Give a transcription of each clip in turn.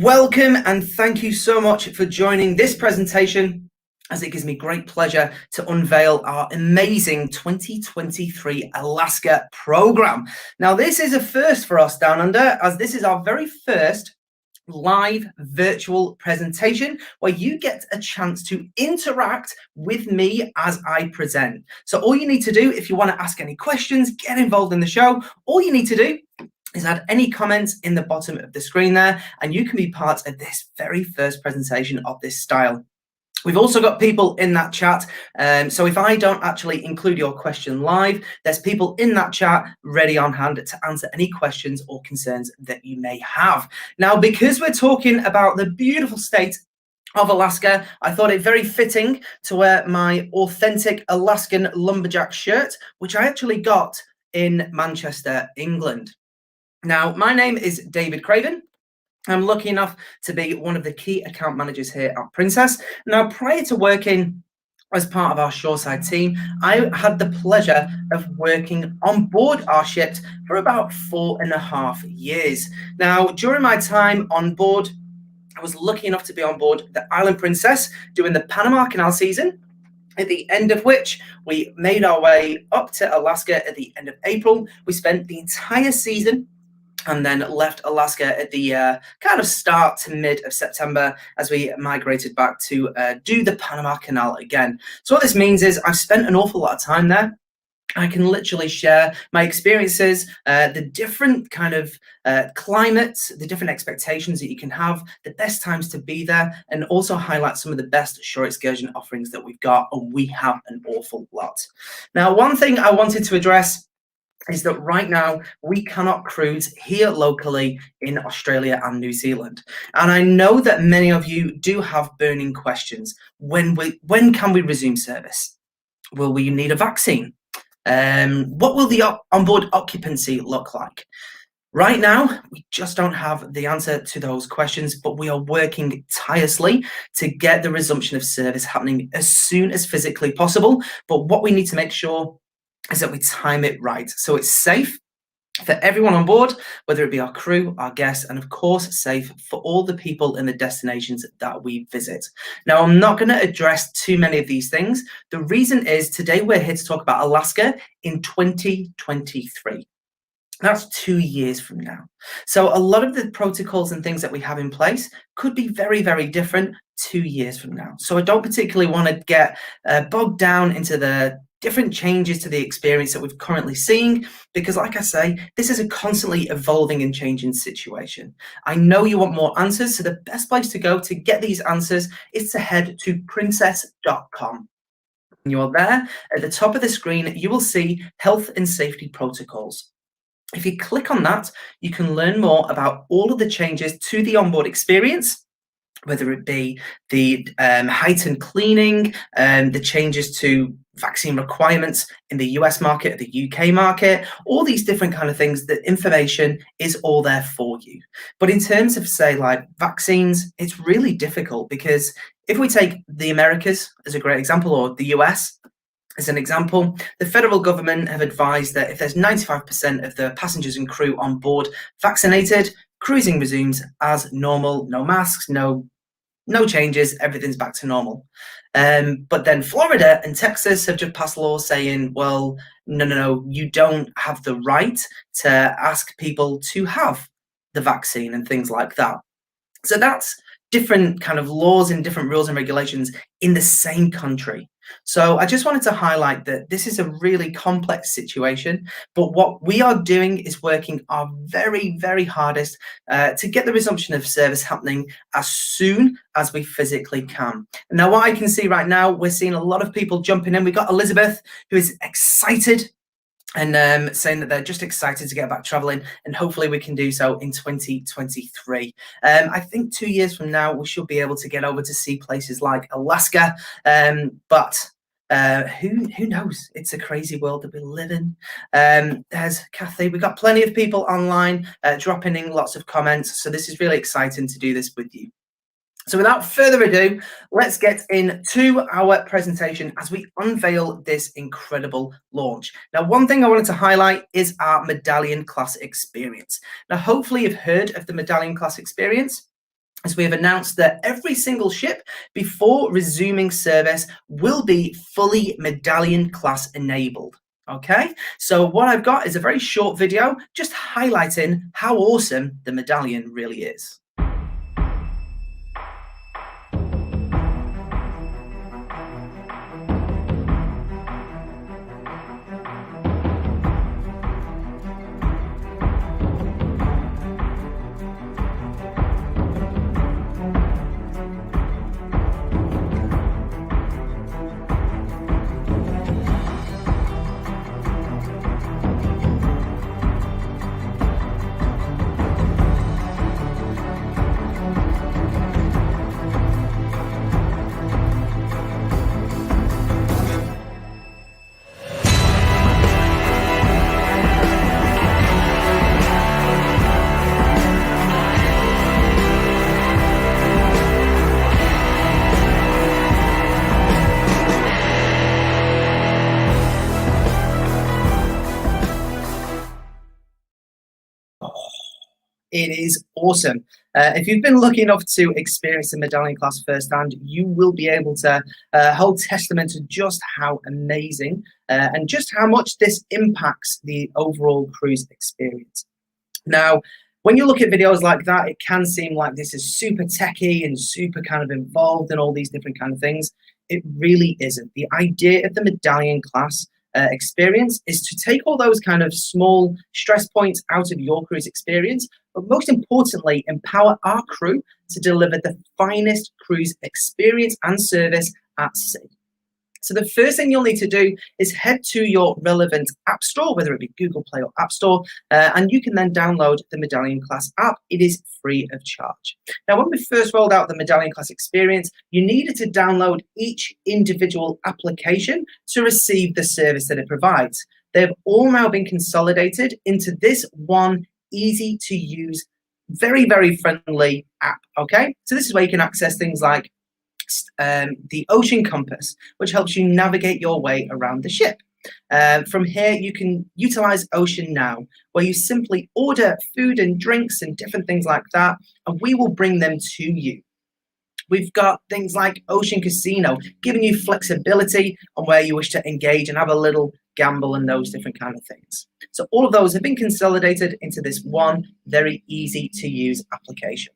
Welcome and thank you so much for joining this presentation, as it gives me great pleasure to unveil our amazing 2023 Alaska program. Now, this is a first for us down under, as this is our very first live virtual presentation where you get a chance to interact with me as I present. So all you need to do, if you want to ask any questions, get involved in the show, all you need to do is add any comments in the bottom of the screen there, and you can be part of this very first presentation of this style. We've also got people in that chat, so if I don't actually include your question live, there's people in that chat ready on hand to answer any questions or concerns that you may have. Now, because we're talking about the beautiful state of Alaska, I thought it very fitting to wear my authentic Alaskan lumberjack shirt, which I actually got in Manchester, England. Now, my name is David Craven. I'm lucky enough to be one of the key account managers here at Princess. Now, prior to working as part of our shoreside team, I had the pleasure of working on board our ships for about 4.5 years. Now, during my time on board, I was lucky enough to be on board the Island Princess doing the Panama Canal season, at the end of which we made our way up to Alaska at the end of April. We spent the entire season and then left Alaska at the kind of start to mid of September as we migrated back to do the Panama Canal again. So what this means is I've spent an awful lot of time there. I can literally share my experiences, the different kind of climates, the different expectations that you can have, the best times to be there, and also highlight some of the best shore excursion offerings that we've got, and we have an awful lot. Now, one thing I wanted to address is that right now we cannot cruise here locally in Australia and New Zealand. And I know that many of you do have burning questions. When can we resume service? Will we need a vaccine? What will the onboard occupancy look like? Right now, we just don't have the answer to those questions, but we are working tirelessly to get the resumption of service happening as soon as physically possible. But what we need to make sure is that we time it right, so it's safe for everyone on board, whether it be our crew, our guests, and of course safe for all the people in the destinations that we visit. Now, I'm not going to address too many of these things. The reason is today we're here to talk about Alaska in 2023. That's 2 years from now. So a lot of the protocols and things that we have in place could be very, very different 2 years from now. So I don't particularly want to get bogged down into the different changes to the experience that we're currently seeing, because like I say, this is a constantly evolving and changing situation. I know you want more answers, so the best place to go to get these answers is to head to princess.com. When you're there, at the top of the screen, you will see health and safety protocols. If you click on that, you can learn more about all of the changes to the onboard experience, whether it be the heightened cleaning, the changes to vaccine requirements in the US market, the UK market, all these different kind of things. The information is all there for you. But in terms of, say, like vaccines, it's really difficult, because if we take the Americas as a great example, or the US as an example, the federal government have advised that if there's 95% of the passengers and crew on board vaccinated, cruising resumes as normal, no masks, no changes, everything's back to normal. But then Florida and Texas have just passed laws saying, well, no, you don't have the right to ask people to have the vaccine and things like that. So that's different kind of laws and different rules and regulations in the same country. So I just wanted to highlight that this is a really complex situation, but what we are doing is working our very, very hardest to get the resumption of service happening as soon as we physically can. Now, what I can see right now, we're seeing a lot of people jumping in. We've got Elizabeth, who is excited and saying that they're just excited to get back traveling, and hopefully we can do so in 2023. I think 2 years from now we should be able to get over to see places like Alaska, but who knows? It's a crazy world that we live in. There's Kathy. We've got plenty of people online dropping in lots of comments, so this is really exciting to do this with you. So without further ado, let's get into our presentation as we unveil this incredible launch. Now, one thing I wanted to highlight is our Medallion class experience. Now, hopefully you've heard of the Medallion class experience. as we have announced that every single ship before resuming service will be fully Medallion class enabled. Okay, so what I've got is a very short video just highlighting how awesome the Medallion really is. It is awesome. If you've been lucky enough to experience the Medallion class firsthand, you will be able to hold testament to just how amazing and just how much this impacts the overall cruise experience. Now, when you look at videos like that, it can seem like this is super techy and super kind of involved in all these different kind of things. It really isn't. The idea of the Medallion class experience is to take all those kind of small stress points out of your cruise experience, but most importantly, empower our crew to deliver the finest cruise experience and service at sea. So the first thing you'll need to do is head to your relevant app store, whether it be Google Play or App Store, and you can then download the Medallion Class app. It is free of charge. Now, when we first rolled out the Medallion Class experience, you needed to download each individual application to receive the service that it provides. They've all now been consolidated into this one easy to use, very, very friendly app, okay? So this is where you can access things like the Ocean Compass, which helps you navigate your way around the ship. From here, you can utilize Ocean Now, where you simply order food and drinks and different things like that, and we will bring them to you. We've got things like Ocean Casino, giving you flexibility on where you wish to engage and have a little gamble and those different kind of things. So all of those have been consolidated into this one very easy to use application.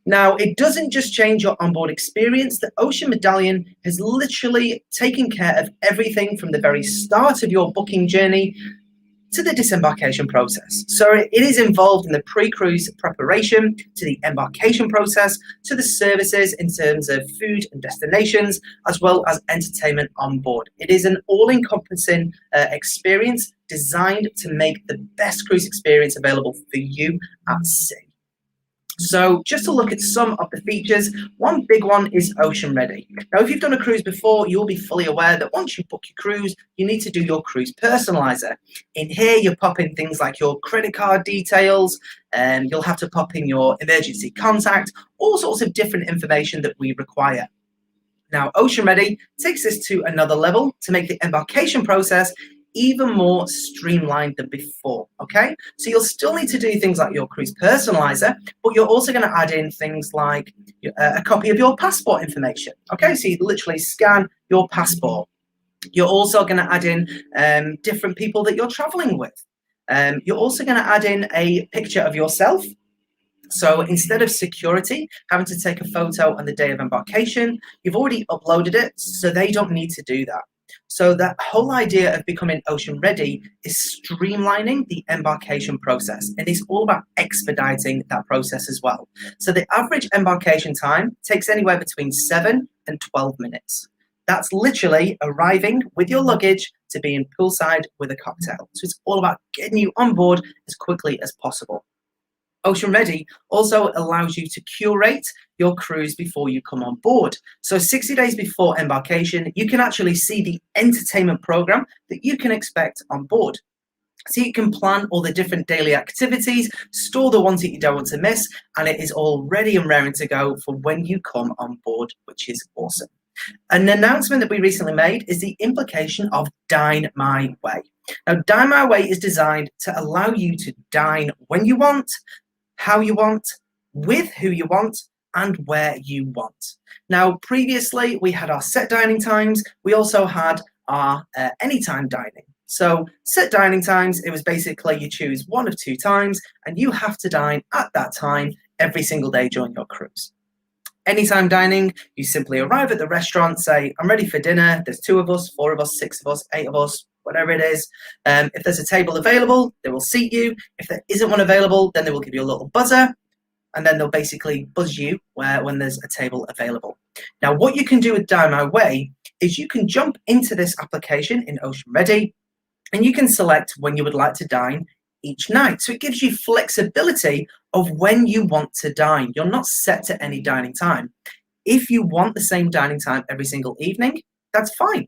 Now, it doesn't just change your onboard experience. The Ocean Medallion has literally taken care of everything from the very start of your booking journey to the disembarkation process. So it is involved in the pre-cruise preparation, to the embarkation process, to the services in terms of food and destinations, as well as entertainment on board. It is an all-encompassing experience designed to make the best cruise experience available for you at sea. So just to look at some of the features, one big one is Ocean Ready. Now, if you've done a cruise before, you'll be fully aware that once you book your cruise, you need to do your cruise personalizer. In here, you pop in things like your credit card details, and you'll have to pop in your emergency contact, all sorts of different information that we require. Now, Ocean Ready takes this to another level to make the embarkation process even more streamlined than before, okay? So you'll still need to do things like your cruise personalizer, but you're also going to add in things like a copy of your passport information, okay? So you literally scan your passport. You're also going to add in different people that you're traveling with. You're also going to add in a picture of yourself. So instead of security having to take a photo on the day of embarkation, you've already uploaded it, so they don't need to do that. So that whole idea of becoming ocean ready is streamlining the embarkation process, and it's all about expediting that process as well. So the average embarkation time takes anywhere between 7 and 12 minutes. That's literally arriving with your luggage to being poolside with a cocktail. So it's all about getting you on board as quickly as possible. Ocean Ready also allows you to curate your cruise before you come on board. So 60 days before embarkation, you can actually see the entertainment program that you can expect on board. So you can plan all the different daily activities, store the ones that you don't want to miss, and it is all ready and raring to go for when you come on board, which is awesome. An announcement that we recently made is the implication of Dine My Way. Now, Dine My Way is designed to allow you to dine when you want, how you want, with who you want and where you want. Now, previously we had our set dining times. We also had our anytime dining. So set dining times, it was basically you choose one of two times and you have to dine at that time every single day during your cruise. Anytime dining, you simply arrive at the restaurant, say, I'm ready for dinner. There's 2 of us, 4 of us, 6 of us, 8 of us, whatever it is. If there's a table available, they will seat you. If there isn't one available, then they will give you a little buzzer, and then they'll basically buzz you when there's a table available. Now, what you can do with Dine My Way is you can jump into this application in Ocean Ready, and you can select when you would like to dine each night. So it gives you flexibility of when you want to dine. You're not set to any dining time. If you want the same dining time every single evening, that's fine.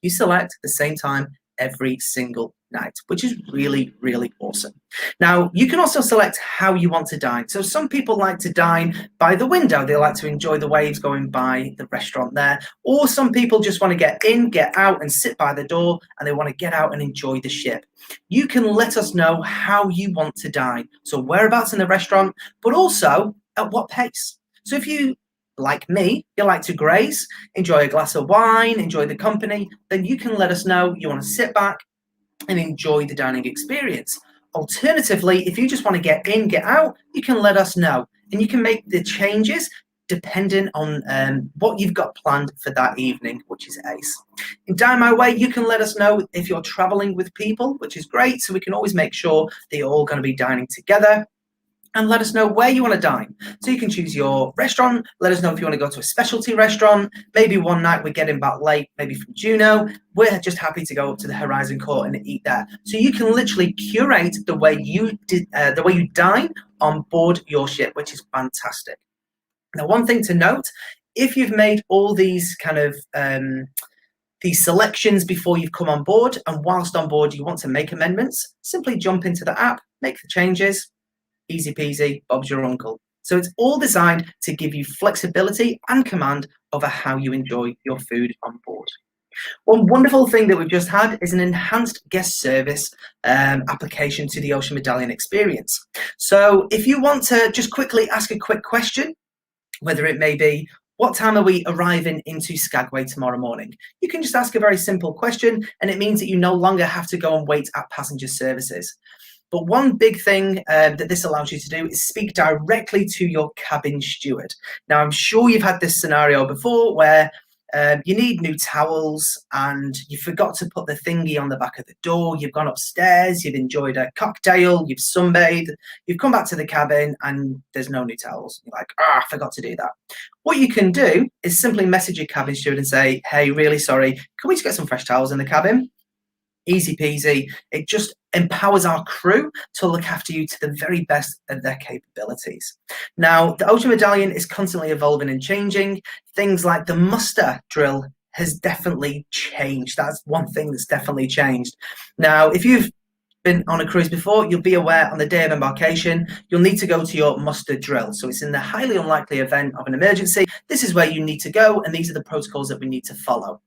You select the same time every single night, which is really, really awesome. Now, you can also select how you want to dine. So some people like to dine by the window. They like to enjoy the waves going by the restaurant there. Or some people just want to get in, get out and sit by the door, and they want to get out and enjoy the ship. You can let us know how you want to dine. So whereabouts in the restaurant, but also at what pace. So if you, like me, you like to graze, enjoy a glass of wine, enjoy the company, then you can let us know you want to sit back and enjoy the dining experience. Alternatively, if you just want to get in, get out, you can let us know, and you can make the changes depending on what you've got planned for that evening, which is ace. In Dine My Way, you can let us know if you're traveling with people, which is great, so we can always make sure that you're all going to be dining together. And let us know where you want to dine. So you can choose your restaurant. Let us know if you want to go to a specialty restaurant. Maybe one night we're getting back late, maybe from Juneau. We're just happy to go up to the Horizon Court and eat there. So you can literally curate the way you dine on board your ship, which is fantastic. Now, one thing to note: if you've made all these kind of these selections before you've come on board, and whilst on board you want to make amendments, simply jump into the app, make the changes. Easy peasy, Bob's your uncle. So it's all designed to give you flexibility and command over how you enjoy your food on board. One wonderful thing that we've just had is an enhanced guest service application to the Ocean Medallion experience. So if you want to just quickly ask a quick question, whether it may be, what time are we arriving into Skagway tomorrow morning? You can just ask a very simple question, and it means that you no longer have to go and wait at passenger services. But one big thing that this allows you to do is speak directly to your cabin steward. Now, I'm sure you've had this scenario before where you need new towels and you forgot to put the thingy on the back of the door. You've gone upstairs, you've enjoyed a cocktail, you've sunbathed, you've come back to the cabin and there's no new towels. You're like, I forgot to do that. What you can do is simply message your cabin steward and say, hey, really sorry, can we just get some fresh towels in the cabin? Easy peasy. It just empowers our crew to look after you to the very best of their capabilities. Now, the Ocean Medallion is constantly evolving and changing. Things like the muster drill has definitely changed. That's one thing that's definitely changed. Now, if you've been on a cruise before, you'll be aware on the day of embarkation, you'll need to go to your muster drill. So it's in the highly unlikely event of an emergency. This is where you need to go, and these are the protocols that we need to follow.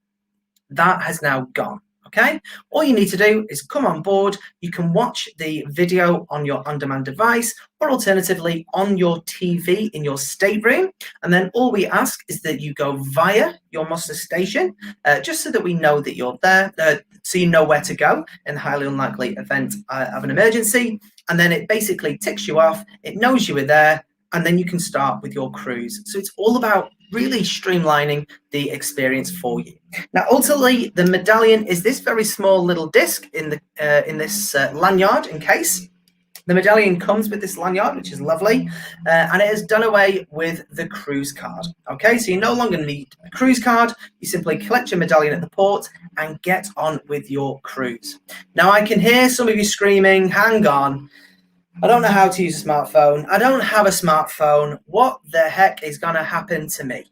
That has now gone. Okay, all you need to do is come on board. You can watch the video on your on-demand device, or alternatively on your TV in your stateroom. And then all we ask is that you go via your muster station, just so that we know that you're there, so you know where to go in the highly unlikely event of an emergency. And then it basically ticks you off. It knows you were there, and then you can start with your cruise. So it's all about really streamlining the experience for you. Now, ultimately, the Medallion is this very small little disc in this lanyard and case. The Medallion comes with this lanyard, which is lovely, and it has done away with the cruise card. Okay, so you no longer need a cruise card. You simply collect your Medallion at the port and get on with your cruise. Now, I can hear some of you screaming, hang on, I don't know how to use a smartphone. I don't have a smartphone. What the heck is going to happen to me?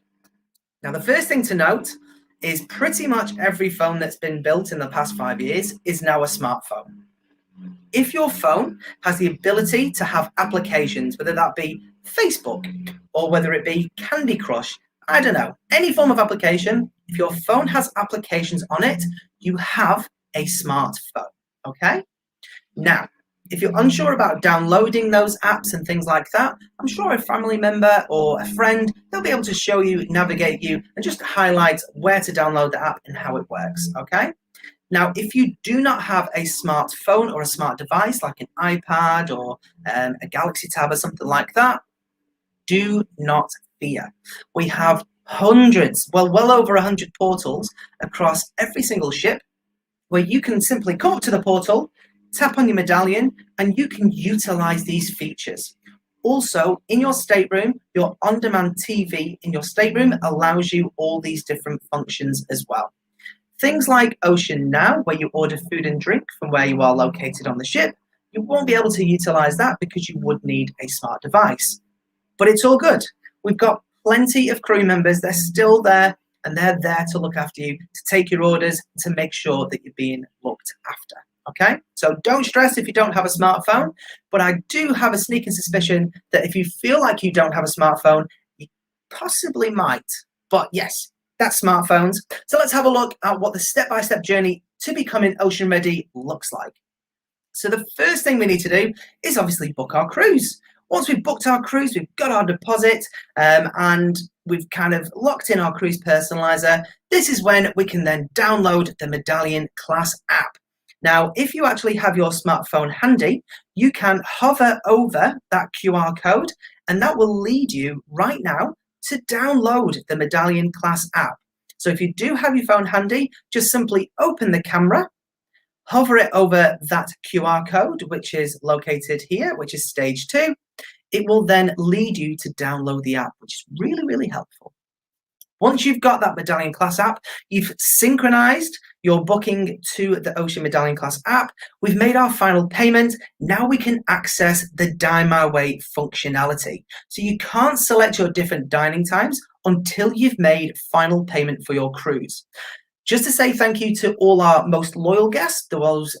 Now, the first thing to note is pretty much every phone that's been built in the past 5 years is now a smartphone. If your phone has the ability to have applications, whether that be Facebook or whether it be Candy Crush, I don't know, any form of application, if your phone has applications on it, you have a smartphone, okay? Now, If you're unsure about downloading those apps and things like that, I'm sure a family member or a friend, they'll be able to show you, navigate you, and just highlight where to download the app and how it works, okay? Now, if you do not have a smartphone or a smart device like an iPad or a Galaxy Tab or something like that, do not fear. We have hundreds, well over 100 portals across every single ship where you can simply come up to the portal, tap on your medallion, and you can utilize these features. Also, in your stateroom, your on-demand TV in your stateroom allows you all these different functions as well. Things like Ocean Now, where you order food and drink from where you are located on the ship, you won't be able to utilize that because you would need a smart device. But it's all good. We've got plenty of crew members. They're still there, and they're there to look after you, to take your orders, to make sure that you're being looked after. Okay, so don't stress if you don't have a smartphone, but I do have a sneaking suspicion that if you feel like you don't have a smartphone, you possibly might. But yes, that's smartphones. So let's have a look at what the step-by-step journey to becoming ocean ready looks like. So the first thing we need to do is obviously book our cruise. Once we've booked our cruise, we've got our deposit, and we've kind of locked in our cruise personalizer. This is when we can then download the Medallion class app. Now, if you actually have your smartphone handy, you can hover over that QR code, and that will lead you right now to download the Medallion class app. So if you do have your phone handy, just simply open the camera, hover it over that QR code, which is located here, which is stage 2. It will then lead you to download the app, which is really, really helpful. Once you've got that Medallion class app, you've synchronized your booking to the Ocean Medallion class app. We've made our final payment. Now we can access the Dine My Way functionality. So you can't select your different dining times until you've made final payment for your cruise. Just to say thank you to all our most loyal guests, those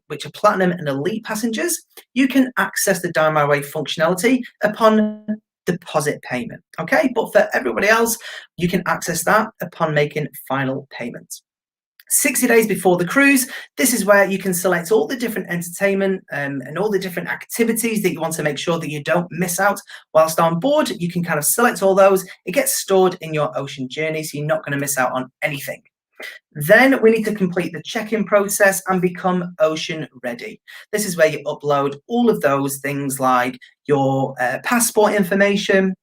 which are platinum and elite passengers, you can access the Dine My Way functionality upon deposit payment, okay? But for everybody else, you can access that upon making final payment. 60 days before the cruise, this is where you can select all the different entertainment and all the different activities that you want to make sure that you don't miss out whilst on board. You can kind of select all those. It gets stored in your ocean journey, so you're not going to miss out on anything. Then we need to complete the check-in process and become ocean ready. This is where you upload all of those things like your passport information,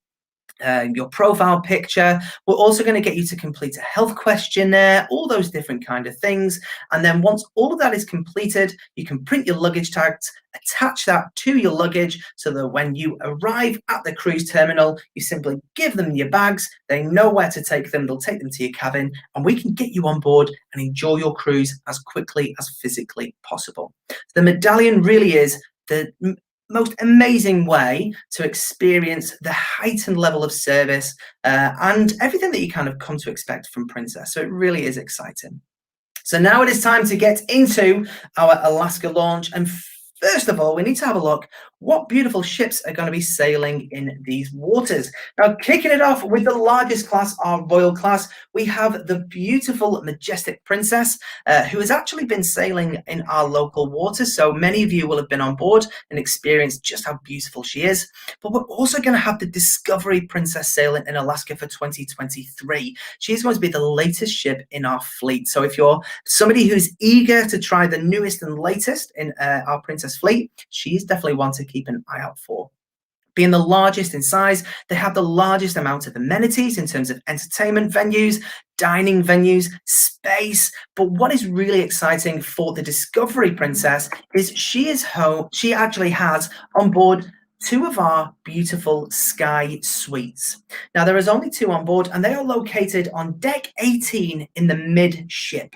your profile picture. We're also going to get you to complete a health questionnaire, all those different kind of things. And then once all of that is completed, you can print your luggage tags, attach that to your luggage so that when you arrive at the cruise terminal, you simply give them your bags. They know where to take them. They'll take them to your cabin, and we can get you on board and enjoy your cruise as quickly as physically possible. The Medallion really is the most amazing way to experience the heightened level of service and everything that you kind of come to expect from Princess. So it really is exciting. So now it is time to get into our Alaska launch. And first of all, we need to have a look what beautiful ships are going to be sailing in these waters. Now, kicking it off with the largest class, our Royal class, we have the beautiful, majestic Princess, who has actually been sailing in our local waters. So many of you will have been on board and experienced just how beautiful she is. But we're also going to have the Discovery Princess sailing in Alaska for 2023. She's going to be the latest ship in our fleet. So if you're somebody who's eager to try the newest and latest in our Princess fleet, she's definitely one to keep an eye out for. Being the largest in size, they have the largest amount of amenities in terms of entertainment venues, dining venues, space. But what is really exciting for the Discovery Princess is she actually has on board 2 of our beautiful Sky Suites. Now, there is only 2 on board, and they are located on deck 18 in the midship.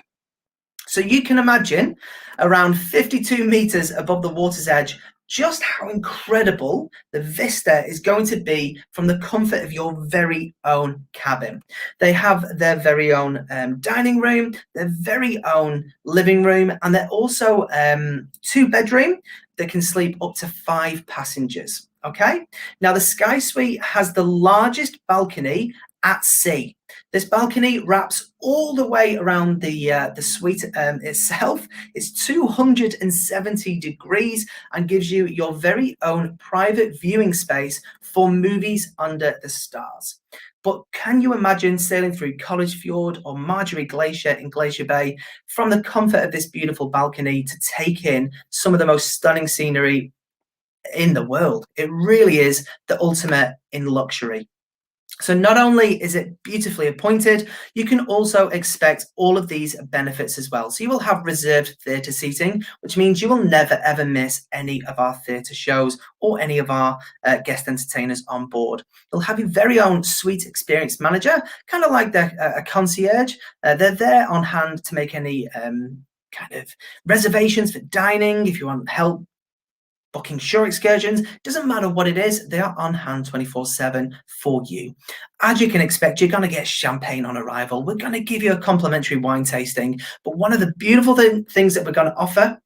So you can imagine around 52 meters above the water's edge, just how incredible the vista is going to be from the comfort of your very own cabin. They have their very own dining room, their very own living room, and they're also 2-bedroom that can sleep up to 5 passengers. Okay, now the Sky Suite has the largest balcony at sea. This balcony wraps all the way around the suite itself. It's 270 degrees and gives you your very own private viewing space for movies under the stars. But can you imagine sailing through College Fjord or Marjorie Glacier in Glacier Bay from the comfort of this beautiful balcony to take in some of the most stunning scenery in the world? It really is the ultimate in luxury. So not only is it beautifully appointed, you can also expect all of these benefits as well. So you will have reserved theatre seating, which means you will never ever miss any of our theatre shows or any of our guest entertainers on board. You'll have your very own suite experience manager, kind of like a concierge. They're there on hand to make any kind of reservations for dining, if you want help booking shore excursions. Doesn't matter what it is, they are on hand 24/7 for you. As you can expect, you're going to get champagne on arrival. We're going to give you a complimentary wine tasting, but one of the beautiful things that we're going to offer,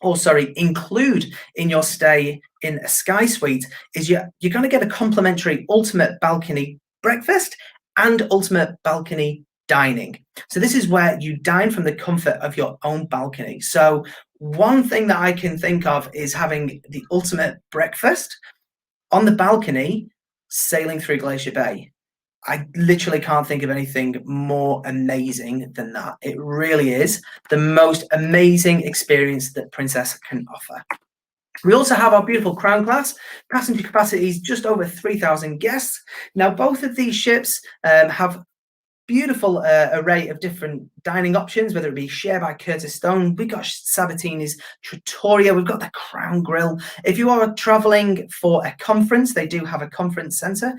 or sorry, include in your stay in a Sky Suite is you're going to get a complimentary ultimate balcony breakfast and ultimate balcony dining. So this is where you dine from the comfort of your own balcony. So one thing that I can think of is having the ultimate breakfast on the balcony sailing through Glacier Bay. I literally can't think of anything more amazing than that. It really is the most amazing experience that Princess can offer. We also have our beautiful Crown class. Passenger capacity is just over 3,000 guests. Now, both of these ships have beautiful array of different dining options, whether it be Share by Curtis Stone, we've got Sabatini's Trattoria, we've got the Crown Grill. If you are traveling for a conference, they do have a conference center,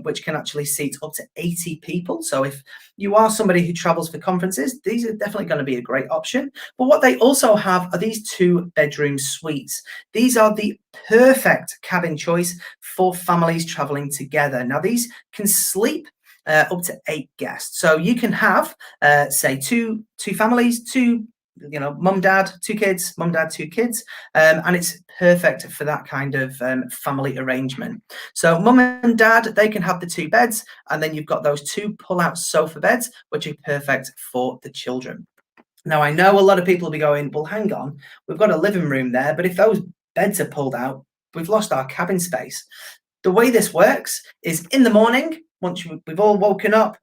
which can actually seat up to 80 people. So if you are somebody who travels for conferences, these are definitely going to be a great option. But what they also have are these 2-bedroom suites. These are the perfect cabin choice for families traveling together. Now, these can sleep up to 8 guests. So you can have, say, two families, mum, dad, 2 kids, mum, dad, 2 kids, and it's perfect for that kind of family arrangement. So mum and dad, they can have the 2 beds, and then you've got those 2 pull-out sofa beds, which are perfect for the children. Now, I know a lot of people will be going, well, hang on, we've got a living room there, but if those beds are pulled out, we've lost our cabin space. The way this works is in the morning, once we've all woken up,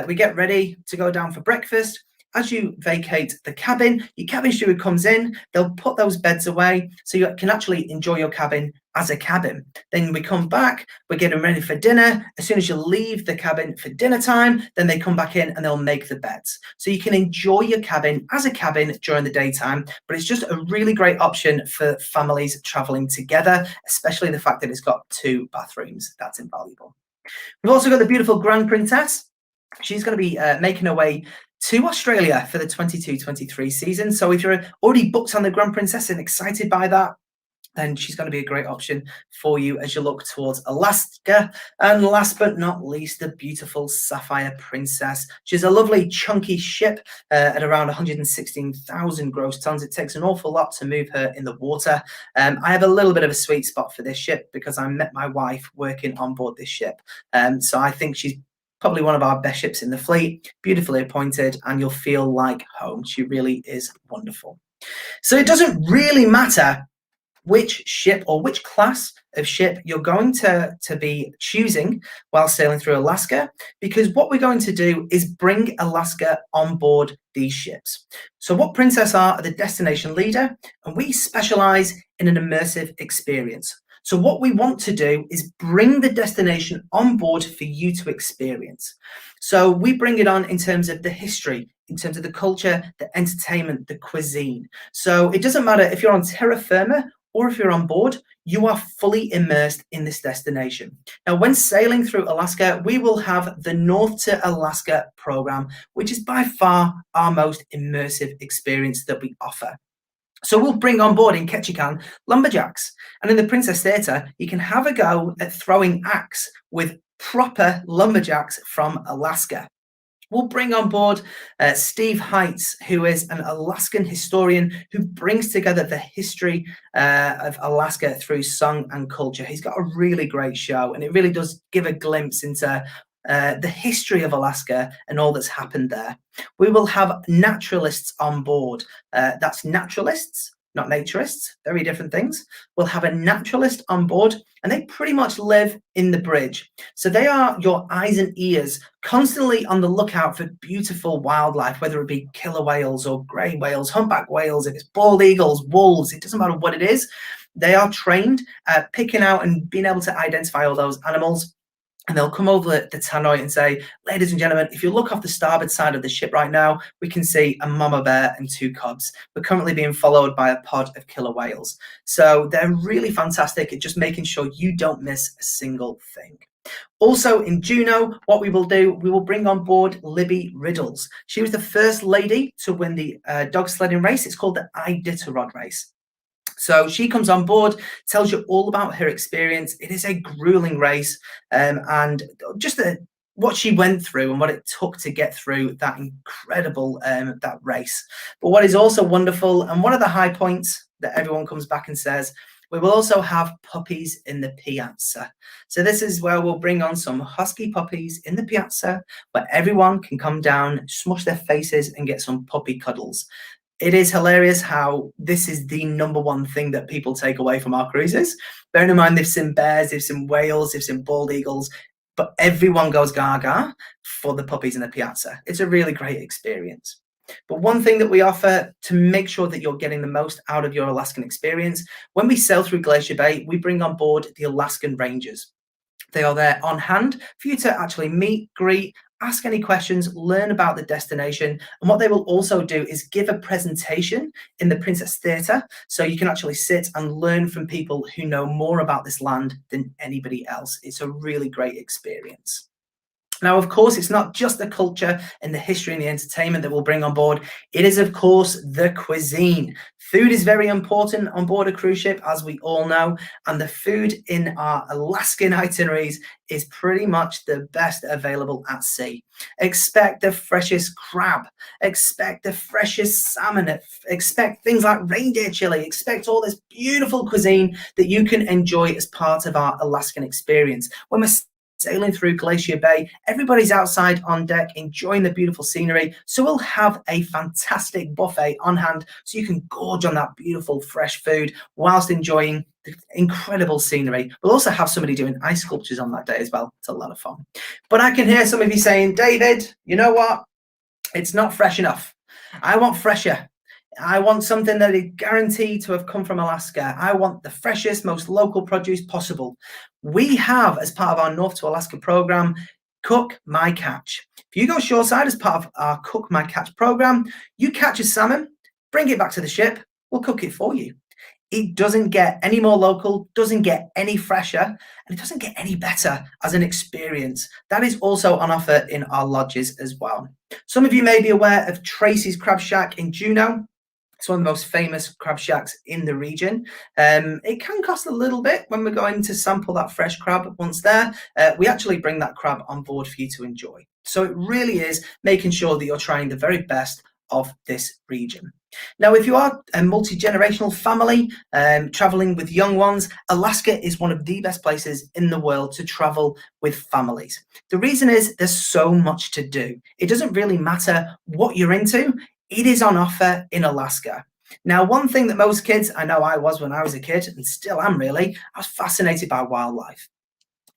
we get ready to go down for breakfast. As you vacate the cabin, your cabin steward comes in, they'll put those beds away so you can actually enjoy your cabin as a cabin. Then we come back, we're getting ready for dinner. As soon as you leave the cabin for dinner time, then they come back in and they'll make the beds. So you can enjoy your cabin as a cabin during the daytime, but it's just a really great option for families traveling together, especially the fact that it's got 2 bathrooms. That's invaluable. We've also got the beautiful Grand Princess. She's going to be making her way to Australia for the 22-23 season. So if you're already booked on the Grand Princess and excited by that, then she's going to be a great option for you as you look towards Alaska. And last but not least, the beautiful Sapphire Princess. She's a lovely chunky ship at around 116,000 gross tons. It takes an awful lot to move her in the water. I have a little bit of a sweet spot for this ship because I met my wife working on board this ship. So I think she's probably one of our best ships in the fleet, beautifully appointed, and you'll feel like home. She really is wonderful. So it doesn't really matter which ship or which class of ship you're going to be choosing while sailing through Alaska, because what we're going to do is bring Alaska on board these ships. So what Princess are the destination leader, and we specialize in an immersive experience. So what we want to do is bring the destination on board for you to experience. So we bring it on in terms of the history, in terms of the culture, the entertainment, the cuisine. So it doesn't matter if you're on terra firma or if you're on board, you are fully immersed in this destination. Now, when sailing through Alaska, we will have the North to Alaska program, which is by far our most immersive experience that we offer. So we'll bring on board in Ketchikan lumberjacks. And in the Princess Theatre, you can have a go at throwing axe with proper lumberjacks from Alaska. We'll bring on board Steve Heitz, who is an Alaskan historian who brings together the history of Alaska through song and culture. He's got a really great show, and it really does give a glimpse into the history of Alaska and all that's happened there. We will have naturalists on board. That's naturalists, not naturists, very different things. We'll have a naturalist on board, and they pretty much live in the bridge. So they are your eyes and ears, constantly on the lookout for beautiful wildlife, whether it be killer whales or grey whales, humpback whales, if it's bald eagles, wolves, it doesn't matter what it is. They are trained at picking out and being able to identify all those animals. And they'll come over the tannoy and say, ladies and gentlemen, if you look off the starboard side of the ship right now, we can see a mama bear and 2 cubs. We're currently being followed by a pod of killer whales. So they're really fantastic at just making sure you don't miss a single thing. Also in Juneau, what we will do, we will bring on board Libby Riddles. She was the first lady to win the dog sledding race. It's called the Iditarod race. So she comes on board, tells you all about her experience. It is a grueling race, and just what she went through and what it took to get through that incredible that race. But what is also wonderful, and one of the high points that everyone comes back and says, we will also have puppies in the piazza. So this is where we'll bring on some husky puppies in the piazza, where everyone can come down, smush their faces and get some puppy cuddles. It is hilarious how this is the #1 thing that people take away from our cruises. Bearing in mind, they've seen bears, they've seen whales, they've seen bald eagles, but everyone goes gaga for the puppies in the piazza. It's a really great experience. But one thing that we offer to make sure that you're getting the most out of your Alaskan experience, when we sail through Glacier Bay, we bring on board the Alaskan Rangers. They are there on hand for you to actually meet, greet, ask any questions, learn about the destination. And what they will also do is give a presentation in the Princess Theatre, so you can actually sit and learn from people who know more about this land than anybody else. It's a really great experience. Now, of course, it's not just the culture and the history and the entertainment that we'll bring on board. It is, of course, the cuisine. Food is very important on board a cruise ship, as we all know, and the food in our Alaskan itineraries is pretty much the best available at sea. Expect the freshest crab, expect the freshest salmon, expect things like reindeer chili, expect all this beautiful cuisine that you can enjoy as part of our Alaskan experience. When we're sailing through Glacier Bay, everybody's outside on deck enjoying the beautiful scenery, so we'll have a fantastic buffet on hand so you can gorge on that beautiful fresh food whilst enjoying the incredible scenery. We'll also have somebody doing ice sculptures on that day as well. It's a lot of fun. But I can hear some of you saying, David, you know what, it's not fresh enough. I want fresher. I want something that is guaranteed to have come from Alaska. I want the freshest, most local produce possible. We have, as part of our North to Alaska program, Cook My Catch. If you go shoreside as part of our Cook My Catch program, you catch a salmon, bring it back to the ship, we'll cook it for you. It doesn't get any more local, doesn't get any fresher, and it doesn't get any better as an experience. That is also on offer in our lodges as well. Some of you may be aware of Tracy's Crab Shack in Juneau. It's one of the most famous crab shacks in the region. It can cost a little bit when we're going to sample that fresh crab once there. We actually bring that crab on board for you to enjoy. So it really is making sure that you're trying the very best of this region. Now, if you are a multi-generational family traveling with young ones, Alaska is one of the best places in the world to travel with families. The reason is there's so much to do. It doesn't really matter what you're into. It is on offer in Alaska. Now, one thing that most kids, I know I was when I was a kid, and still am really, I was fascinated by wildlife.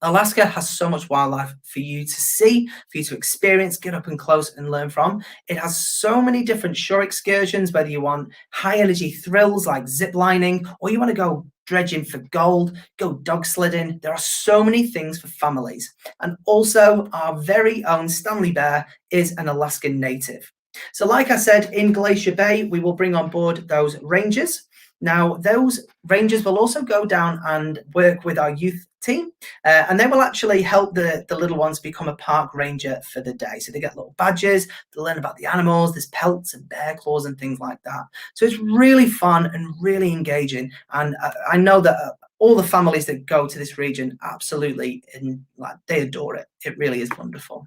Alaska has so much wildlife for you to see, for you to experience, get up and close and learn from. It has so many different shore excursions, whether you want high energy thrills like zip lining, or you want to go dredging for gold, go dog sledding. There are so many things for families. And also our very own Stanley Bear is an Alaskan native. So like I said, in Glacier Bay, we will bring on board those rangers. Now, those rangers will also go down and work with our youth team, and they will actually help the little ones become a park ranger for the day. So they get little badges, they learn about the animals, there's pelts and bear claws and things like that. So it's really fun and really engaging. And I know that all the families that go to this region absolutely, they adore it. It really is wonderful.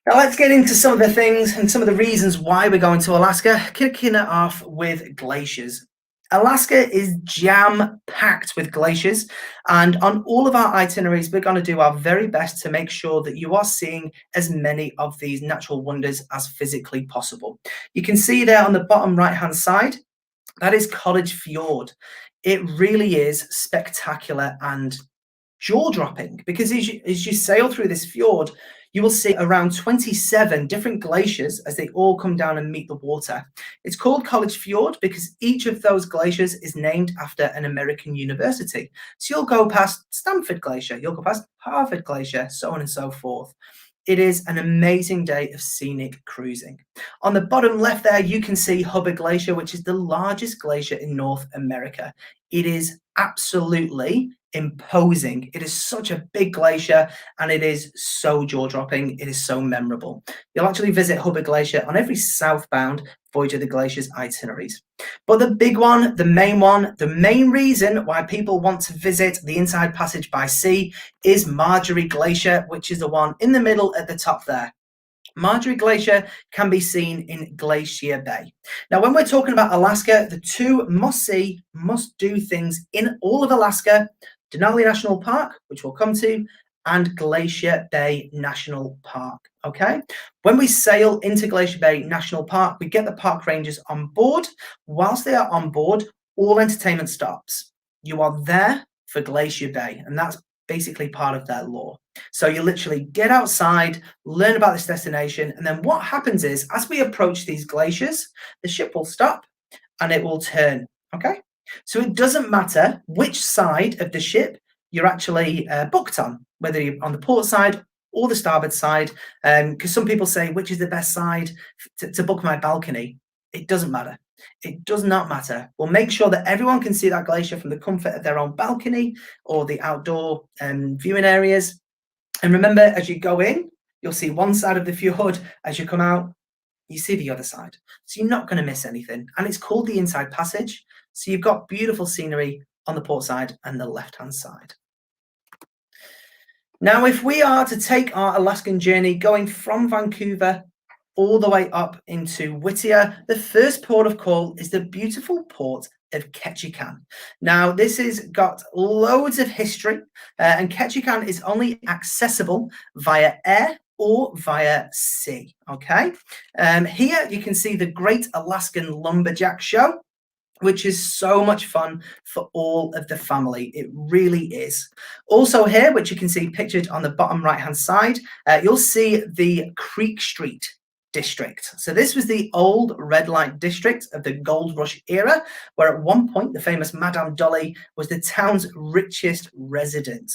Now let's get into some of the things and some of the reasons why we're going to Alaska, kicking it off with glaciers. Alaska is jam-packed with glaciers, and on all of our itineraries, we're going to do our very best to make sure that you are seeing as many of these natural wonders as physically possible. You can see there on the bottom right-hand side, that is College Fjord. It really is spectacular and jaw-dropping because as you sail through this fjord, you will see around 27 different glaciers as they all come down and meet the water. It's called College Fjord because each of those glaciers is named after an American university. So you'll go past Stanford Glacier, you'll go past Harvard Glacier, so on and so forth. It is an amazing day of scenic cruising. On the bottom left there, you can see Hubbard Glacier, which is the largest glacier in North America. It is absolutely imposing. It is such a big glacier and it is so jaw-dropping. It is so memorable. You'll actually visit Hubbard Glacier on every southbound Voyage of the Glaciers itineraries. But the big one, the main reason why people want to visit the Inside Passage by Sea is Marjorie Glacier, which is the one in the middle at the top there. Marjorie Glacier can be seen in Glacier Bay. Now, when we're talking about Alaska, the two must-see, must-do things in all of Alaska, Denali National Park, which we'll come to, and Glacier Bay National Park, okay? When we sail into Glacier Bay National Park, we get the park rangers on board. Whilst they are on board, all entertainment stops. You are there for Glacier Bay, and that's basically part of their law. So you literally get outside, learn about this destination, and then what happens is, as we approach these glaciers, the ship will stop and it will turn, okay? So it doesn't matter which side of the ship you're actually booked on, whether you're on the port side or the starboard side, because some people say, which is the best side to book my balcony? It doesn't matter. It does not matter. We'll make sure that everyone can see that glacier from the comfort of their own balcony or the outdoor viewing areas. And remember, as you go in, you'll see one side of the fjord. As you come out, you see the other side. So you're not going to miss anything. And it's called the Inside Passage. So you've got beautiful scenery on the port side and the left-hand side. Now, if we are to take our Alaskan journey going from Vancouver all the way up into Whittier, the first port of call is the beautiful port of Ketchikan. Now, this has got loads of history, and Ketchikan is only accessible via air or via sea, okay? Here you can see the Great Alaskan Lumberjack Show, which is so much fun for all of the family. It really is. Also here, which you can see pictured on the bottom right-hand side, you'll see the Creek Street district. So this was the old red light district of the gold rush era, where at one point the famous Madame Dolly was the town's richest resident.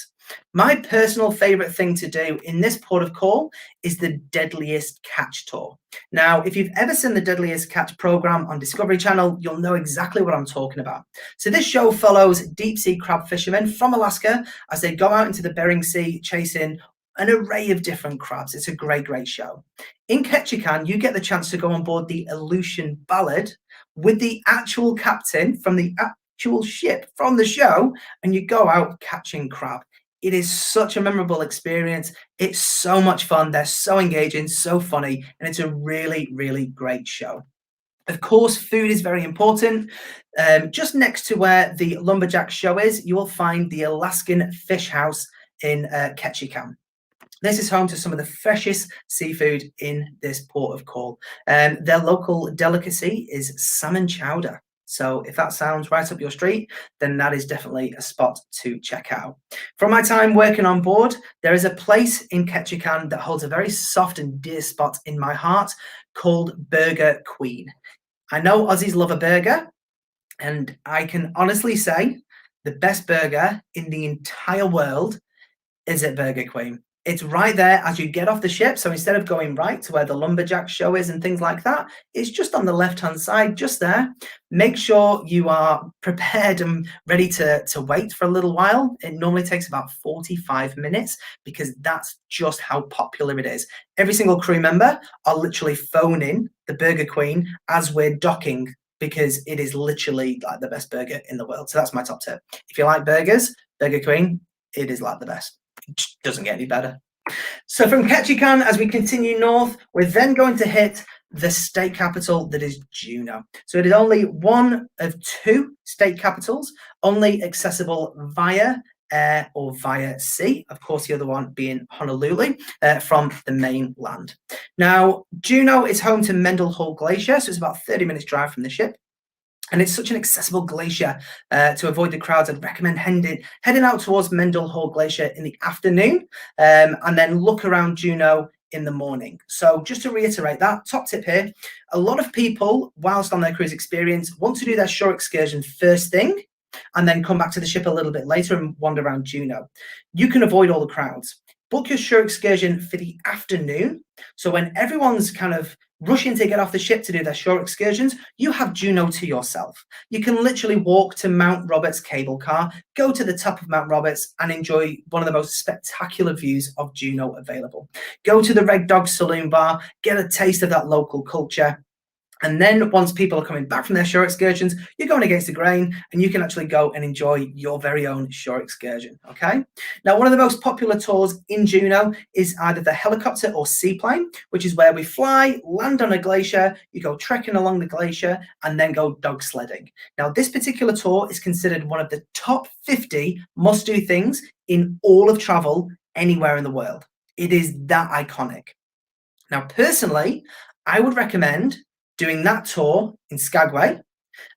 My personal favorite thing to do in this port of call is the Deadliest Catch tour. Now, if you've ever seen the Deadliest Catch program on Discovery Channel, you'll know exactly what I'm talking about. So this show follows deep sea crab fishermen from Alaska as they go out into the Bering Sea chasing an array of different crabs. It's a great, great show. In Ketchikan, you get the chance to go on board the Aleutian Ballad with the actual captain from the actual ship from the show, and you go out catching crab. It is such a memorable experience. It's so much fun. They're so engaging, so funny, and it's a really, really great show. Of course, food is very important. Just next to where the Lumberjack Show is, you will find the Alaskan Fish House in Ketchikan. This is home to some of the freshest seafood in this port of call. Their local delicacy is salmon chowder. So if that sounds right up your street, then that is definitely a spot to check out. From my time working on board, there is a place in Ketchikan that holds a very soft and dear spot in my heart called Burger Queen. I know Aussies love a burger, and I can honestly say the best burger in the entire world is at Burger Queen. It's right there as you get off the ship. So instead of going right to where the Lumberjack Show is and things like that, it's just on the left-hand side, just there. Make sure you are prepared and ready to wait for a little while. It normally takes about 45 minutes because that's just how popular it is. Every single crew member are literally phoning the Burger Queen as we're docking because it is literally like the best burger in the world. So that's my top tip. If you like burgers, Burger Queen, it is like the best. It doesn't get any better. So from Ketchikan, as we continue north, we're then going to hit the state capital that is Juneau. So it is only one of two state capitals, only accessible via air or via sea. Of course, the other one being Honolulu from the mainland. Now, Juneau is home to Mendenhall Glacier, so it's about 30 minutes drive from the ship. And it's such an accessible glacier to avoid the crowds. I'd recommend heading out towards Mendenhall Glacier in the afternoon and then look around Juneau in the morning. So just to reiterate that, top tip here, a lot of people, whilst on their cruise experience, want to do their shore excursion first thing and then come back to the ship a little bit later and wander around Juneau. You can avoid all the crowds. Book your shore excursion for the afternoon. So when everyone's kind of rushing to get off the ship to do their shore excursions, you have Juneau to yourself. You can literally walk to Mount Roberts cable car, go to the top of Mount Roberts and enjoy one of the most spectacular views of Juneau available. Go to the Red Dog Saloon Bar, get a taste of that local culture. And then once people are coming back from their shore excursions, you're going against the grain and you can actually go and enjoy your very own shore excursion, okay? Now, one of the most popular tours in Juneau is either the helicopter or seaplane, which is where we fly, land on a glacier, you go trekking along the glacier and then go dog sledding. Now, this particular tour is considered one of the top 50 must-do things in all of travel anywhere in the world. It is that iconic. Now, personally, I would recommend doing that tour in Skagway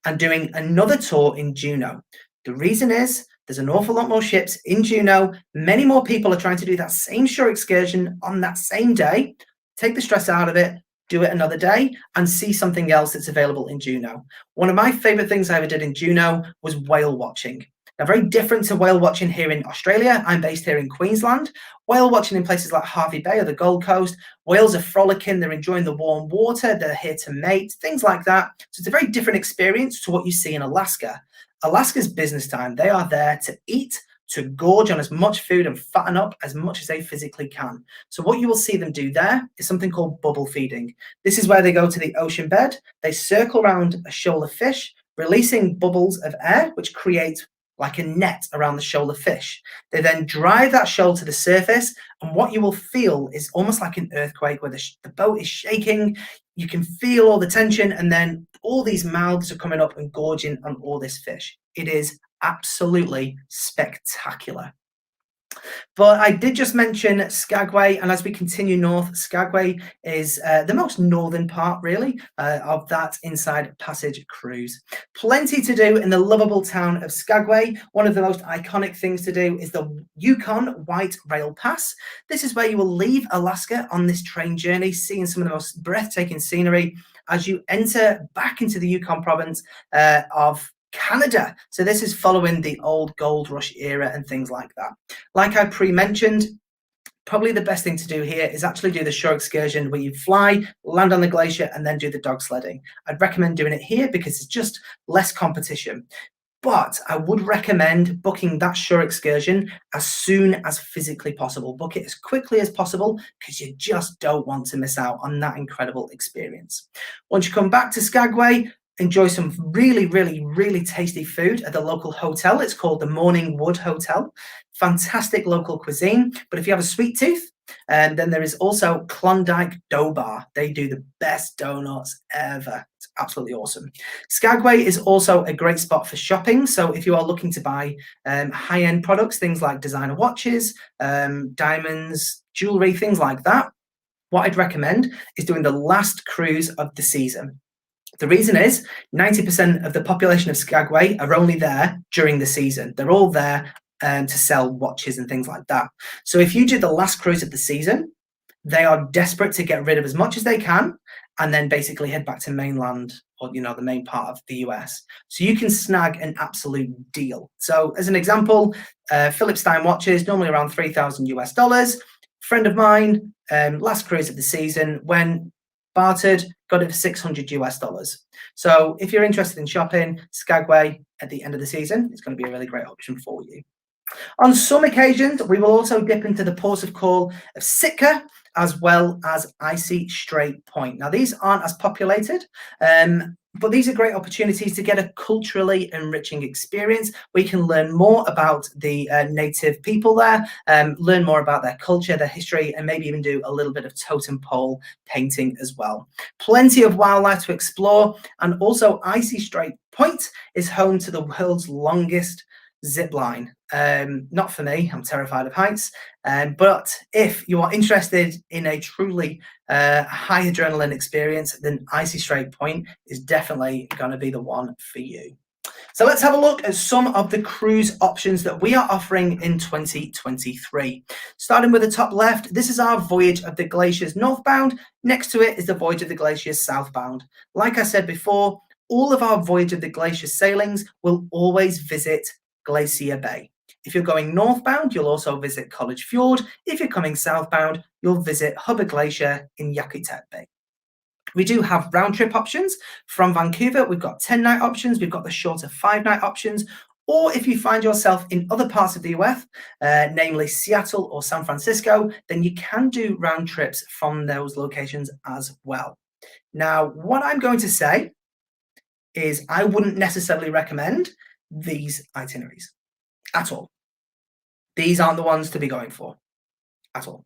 and doing another tour in Juneau. The reason is there's an awful lot more ships in Juneau. Many more people are trying to do that same shore excursion on that same day. Take the stress out of it, do it another day and see something else that's available in Juneau. One of my favorite things I ever did in Juneau was whale watching. Now, very different to whale watching here in Australia. I'm based here in Queensland. Whale watching in places like Hervey Bay or the Gold Coast, whales are frolicking, they're enjoying the warm water, they're here to mate, things like that. So it's a very different experience to what you see in Alaska. Alaska's business time. They are there to eat, to gorge on as much food and fatten up as much as they physically can. So what you will see them do there is something called bubble feeding. This is where they go to the ocean bed, they circle around a shoal of fish, releasing bubbles of air, which create like a net around the shoal of fish. They then drive that shoal to the surface, and what you will feel is almost like an earthquake where the boat is shaking. You can feel all the tension, and then all these mouths are coming up and gorging on all this fish. It is absolutely spectacular. But I did just mention Skagway, and as we continue north, Skagway is the most northern part, really, of that Inside Passage cruise. Plenty to do in the lovable town of Skagway. One of the most iconic things to do is the Yukon White Rail Pass. This is where you will leave Alaska on this train journey, seeing some of the most breathtaking scenery as you enter back into the Yukon province of Canada. So this is following the old gold rush era and things like that. Like I pre-mentioned, probably the best thing to do here is actually do the shore excursion where you fly, land on the glacier, and then do the dog sledding. I'd recommend doing it here because it's just less competition. But I would recommend booking that shore excursion as soon as physically possible. Book it as quickly as possible because you just don't want to miss out on that incredible experience. Once you come back to Skagway, enjoy some really tasty food at the local hotel. It's called the Morning Wood Hotel. Fantastic local cuisine. But if you have a sweet tooth, then there is also Klondike Dough Bar. They do the best donuts ever. It's absolutely awesome. Skagway is also a great spot for shopping. So if you are looking to buy high-end products, things like designer watches, diamonds, jewelry, things like that, what I'd recommend is doing the last cruise of the season. The reason is 90% of the population of Skagway are only there during the season. They're all there to sell watches and things like that. So if you do the last cruise of the season, they are desperate to get rid of as much as they can and then basically head back to mainland or, you know, the main part of the US. So you can snag an absolute deal. So as an example, Philip Stein watches, normally around $3,000 US. Friend of mine, last cruise of the season, when bartered, got it for $600 US. So if you're interested in shopping, Skagway at the end of the season, it's going to be a really great option for you. On some occasions, we will also dip into the ports of call of Sitka as well as Icy Strait Point. Now, these aren't as populated. But these are great opportunities to get a culturally enriching experience. We can learn more about the native people there, learn more about their culture, their history, and maybe even do a little bit of totem pole painting as well. Plenty of wildlife to explore, and also Icy Strait Point is home to the world's longest zip line. Not for me, I'm terrified of heights, but if you are interested in a truly high adrenaline experience, then Icy Strait Point is definitely going to be the one for you. So let's have a look at some of the cruise options that we are offering in 2023. Starting with the top left, this is our Voyage of the Glaciers northbound. Next to it is the Voyage of the Glaciers southbound. Like I said before, all of our Voyage of the Glaciers sailings will always visit Glacier Bay. If you're going northbound, you'll also visit College Fjord. If you're coming southbound, you'll visit Hubbard Glacier in Yakutat Bay. We do have round trip options from Vancouver. We've got 10-night options. We've got the shorter 5-night options. Or if you find yourself in other parts of the US, namely Seattle or San Francisco, then you can do round trips from those locations as well. Now, what I'm going to say is I wouldn't necessarily recommend these itineraries at all. These aren't the ones to be going for at all.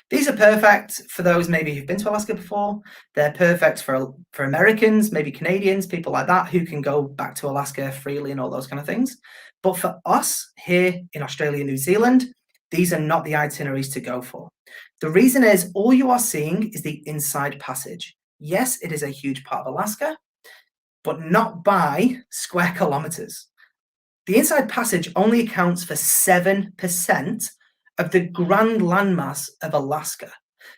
These are perfect for those maybe who've been to Alaska before. They're perfect for Americans, maybe Canadians, people like that who can go back to Alaska freely and all those kind of things. But for us here in Australia, New Zealand, these are not the itineraries to go for. The reason is all you are seeing is the Inside Passage. Yes, it is a huge part of Alaska, but not by square kilometers. The Inside Passage only accounts for 7% of the grand landmass of Alaska.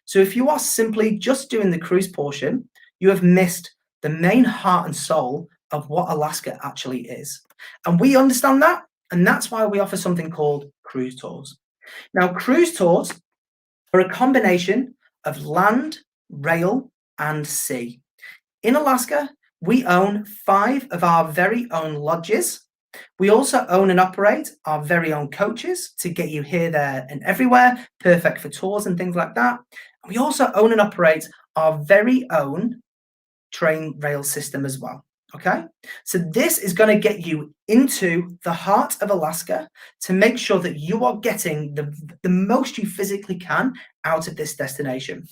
So if you are simply just doing the cruise portion, you have missed the main heart and soul of what Alaska actually is. And we understand that, and that's why we offer something called cruise tours. Now, cruise tours are a combination of land, rail, and sea. In Alaska, we own 5 of our very own lodges. We also own and operate our very own coaches to get you here, there, and everywhere, perfect for tours and things like that. We also own and operate our very own train rail system as well. Okay, so this is going to get you into the heart of Alaska to make sure that you are getting the most you physically can out of this destination.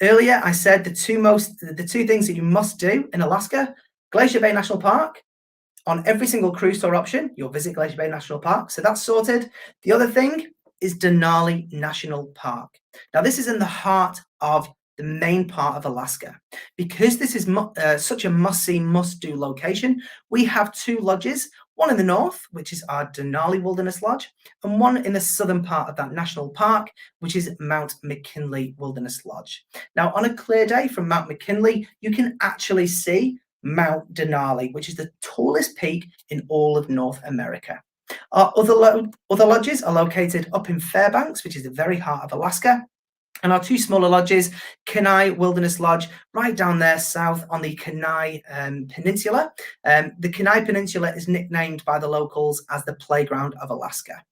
Earlier, I said the two things that you must do in Alaska: Glacier Bay National Park. On every single cruise tour option, you'll visit Glacier Bay National Park. So that's sorted. The other thing is Denali National Park. Now, this is in the heart of the main part of Alaska. Because this is such a must-see, must-do location, we have 2 lodges, one in the north, which is our Denali Wilderness Lodge, and one in the southern part of that national park, which is Mount McKinley Wilderness Lodge. Now, on a clear day from Mount McKinley, you can actually see Mount Denali, which is the tallest peak in all of North America. Our other lodges are located up in Fairbanks, which is the very heart of Alaska, and our 2 smaller lodges, Kenai Wilderness Lodge, right down there south on the Kenai Peninsula. The Kenai Peninsula is nicknamed by the locals as the playground of Alaska.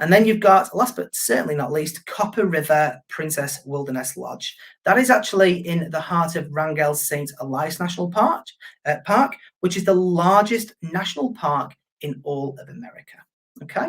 And then you've got, last but certainly not least, Copper River Princess Wilderness Lodge. That is actually in the heart of Wrangell St. Elias National Park, which is the largest national park in all of America. Okay.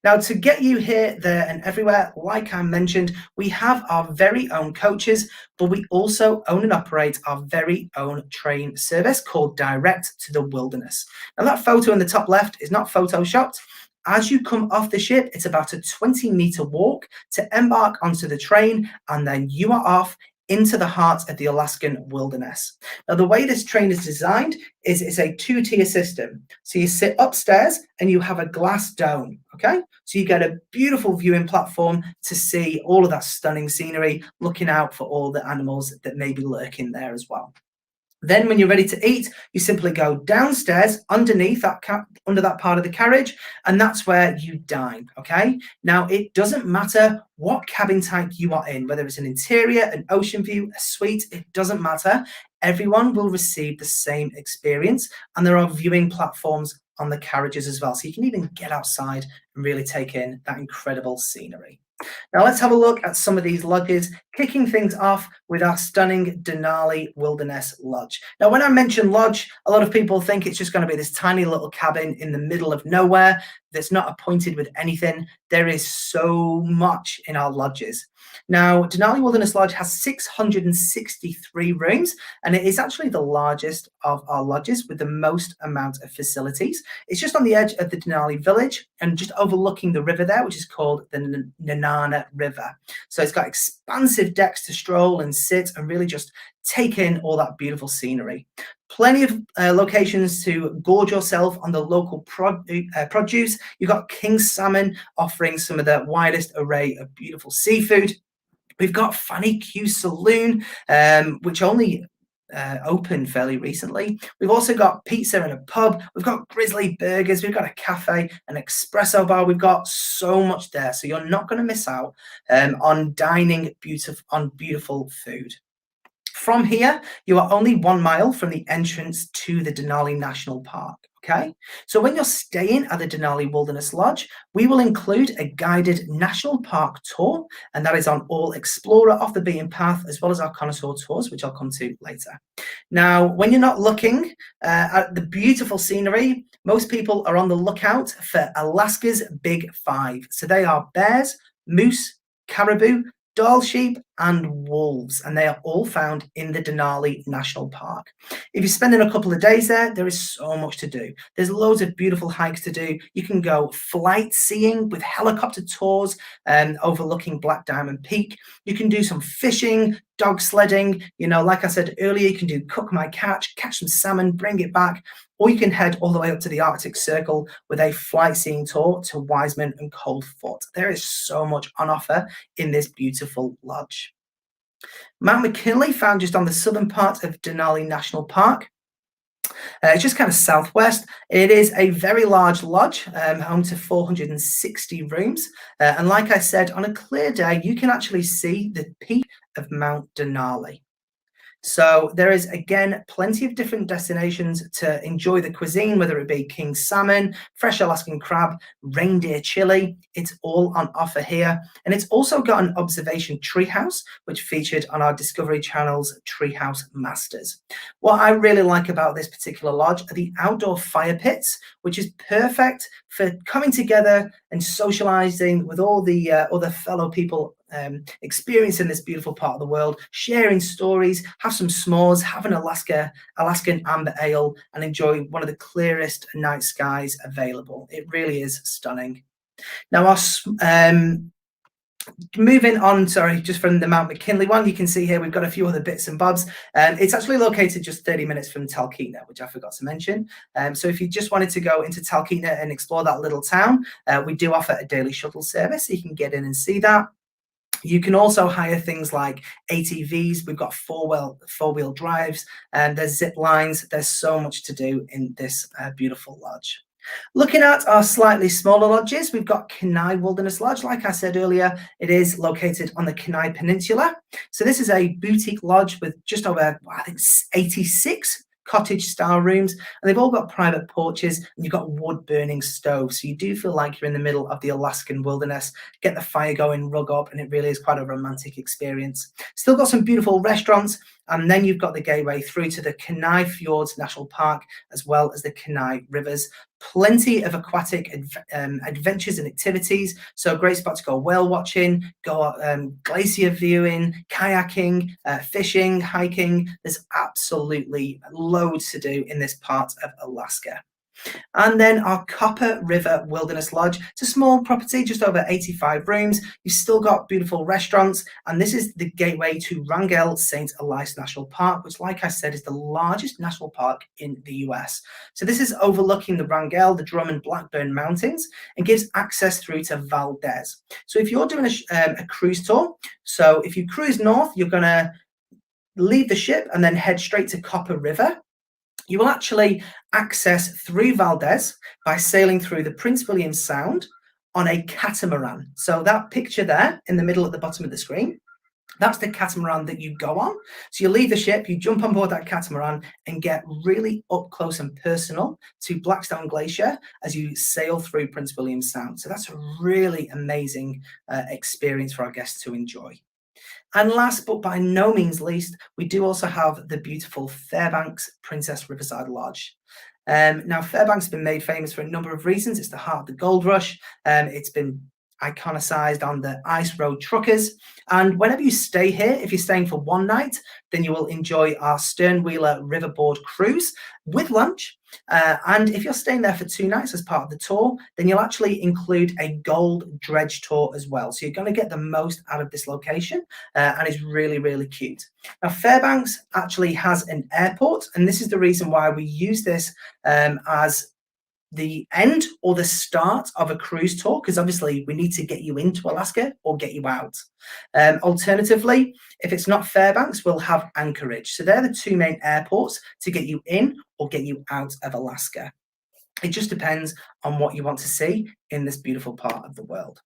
Now, to get you here, there, and everywhere, like I mentioned, we have our very own coaches, but we also own and operate our very own train service called Direct to the Wilderness. Now, that photo in the top left is not photoshopped. As you come off the ship, it's about a 20-meter walk to embark onto the train, and then you are off into the heart of the Alaskan wilderness. Now, the way this train is designed is it's a 2-tier system. So you sit upstairs and you have a glass dome, okay? So you get a beautiful viewing platform to see all of that stunning scenery, looking out for all the animals that may be lurking there as well. Then when you're ready to eat, you simply go downstairs underneath that under that part of the carriage, and that's where you dine, okay? Now, it doesn't matter what cabin type you are in, whether it's an interior, an ocean view, a suite, it doesn't matter. Everyone will receive the same experience, and there are viewing platforms on the carriages as well, so you can even get outside and really take in that incredible scenery. Now, let's have a look at some of these lodges kicking things off with our stunning Denali Wilderness Lodge. Now, when I mention lodge, a lot of people think it's just going to be this tiny little cabin in the middle of nowhere that's not appointed with anything. There is so much in our lodges. Now, Denali Wilderness Lodge has 663 rooms, and it is actually the largest of our lodges with the most amount of facilities. It's just on the edge of the Denali village and just overlooking the river there, which is called the Nenana River. So it's got expansive decks to stroll and sit and really just take in all that beautiful scenery. Plenty of locations to gorge yourself on the local produce. You've got king salmon offering some of the widest array of beautiful seafood. We've got Fanny Q Saloon, which only opened fairly recently. We've also got pizza and a pub. We've got Grizzly Burgers. We've got a cafe, an espresso bar. We've got so much there. So you're not going to miss out on dining on beautiful food. From here, you are only 1 mile from the entrance to the Denali National Park. Okay, so when you're staying at the Denali Wilderness Lodge, we will include a guided national park tour, and that is on all Explorer Off the Beaten Path, as well as our connoisseur tours, which I'll come to later. Now, when you're not looking at the beautiful scenery, most people are on the lookout for Alaska's Big Five. So they are bears, moose, caribou, Dall sheep and wolves, and they are all found in the Denali National Park. If you're spending a couple of days there, there is so much to do. There's loads of beautiful hikes to do. You can go flight seeing with helicopter tours overlooking Black Diamond Peak. You can do some fishing, dog sledding. You know, like I said earlier, you can do cook my catch some salmon, bring it back. Or you can head all the way up to the Arctic Circle with a flight seeing tour to Wiseman and Cold Foot. There is so much on offer in this beautiful lodge. Mount McKinley, found just on the southern part of Denali National Park. It's just kind of southwest. It is a very large lodge, home to 460 rooms. And like I said, on a clear day, you can actually see the peak of Mount Denali. So there is, again, plenty of different destinations to enjoy the cuisine, whether it be king salmon, fresh Alaskan crab, reindeer chili. It's all on offer here. And it's also got an observation treehouse, which featured on our Discovery Channel's Treehouse Masters. What I really like about this particular lodge are the outdoor fire pits, which is perfect for coming together and socializing with all the other fellow people experiencing this beautiful part of the world, sharing stories, have some s'mores, have an Alaskan amber ale, and enjoy one of the clearest night skies available. It really is stunning. Now, moving on, just from the Mount McKinley one, you can see here we've got a few other bits and bobs. It's actually located just 30 minutes from Talkeetna, which I forgot to mention. So if you just wanted to go into Talkeetna and explore that little town, we do offer a daily shuttle service, so you can get in and see that. You can also hire things like ATVs. We've got four-wheel drives, and there's zip lines. There's so much to do in this beautiful lodge. Looking at our slightly smaller lodges, we've got Kenai Wilderness Lodge. Like I said earlier, it is located on the Kenai Peninsula. So this is a boutique lodge with just over, I think, 86 cottage style rooms, and they've all got private porches, and you've got wood burning stoves, so you do feel like you're in the middle of the Alaskan wilderness. Get the fire going, rug up, and it really is quite a romantic experience. Still got some beautiful restaurants, and then you've got the gateway through to the Kenai Fjords National Park, as well as the Kenai Rivers. Plenty of aquatic adventures and activities, so a great spot to go whale watching, go glacier viewing, kayaking, fishing, hiking. There's absolutely loads to do in this part of Alaska. And then our Copper River Wilderness Lodge. It's a small property, just over 85 rooms. You've still got beautiful restaurants, and this is the gateway to Wrangell St. Elias National Park, which, like I said, is the largest national park in the US. So this is overlooking the Wrangell, the Drum and Blackburn Mountains, and gives access through to Valdez. So if you're doing a cruise tour, so if you cruise north, you're going to leave the ship and then head straight to Copper River. You will actually access through Valdez by sailing through the Prince William Sound on a catamaran. So that picture there in the middle at the bottom of the screen, that's the catamaran that you go on. So you leave the ship, you jump on board that catamaran and get really up close and personal to Blackstone Glacier as you sail through Prince William Sound. So that's a really amazing experience for our guests to enjoy. And last but by no means least, we do also have the beautiful Fairbanks Princess Riverside Lodge. Now, Fairbanks has been made famous for a number of reasons. It's the heart of the gold rush. It's been iconicized on the ice road truckers. And whenever you stay here, if you're staying for one night, then you will enjoy our Sternwheeler Riverboard cruise with lunch. And if you're staying there for 2 nights as part of the tour, then you'll actually include a gold dredge tour as well. So you're going to get the most out of this location, and it's really, really cute. Now, Fairbanks actually has an airport, and this is the reason why we use this as the end or the start of a cruise tour, because obviously we need to get you into Alaska or get you out. Alternatively, if it's not Fairbanks, we'll have Anchorage. So they're the 2 main airports to get you in or get you out of Alaska. It just depends on what you want to see in this beautiful part of the world.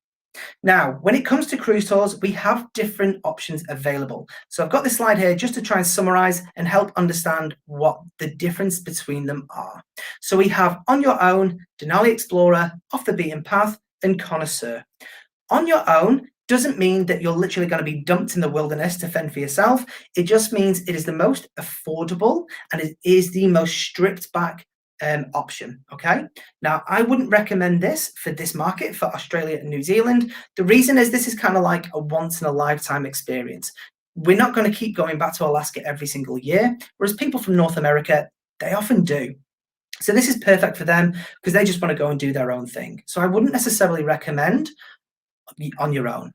Now, when it comes to cruise tours, we have different options available. So I've got this slide here just to try and summarize and help understand what the difference between them are. So we have On Your Own, Denali Explorer, Off the Beaten Path, and Connoisseur. On Your Own doesn't mean that you're literally going to be dumped in the wilderness to fend for yourself. It just means it is the most affordable and it is the most stripped back option. Okay, now I wouldn't recommend this for this market for Australia and New Zealand. The reason is this is kind of like a once in a lifetime experience. We're not going to keep going back to Alaska every single year, whereas people from North America, they often do. So this is perfect for them because they just want to go and do their own thing. So I wouldn't necessarily recommend On Your Own.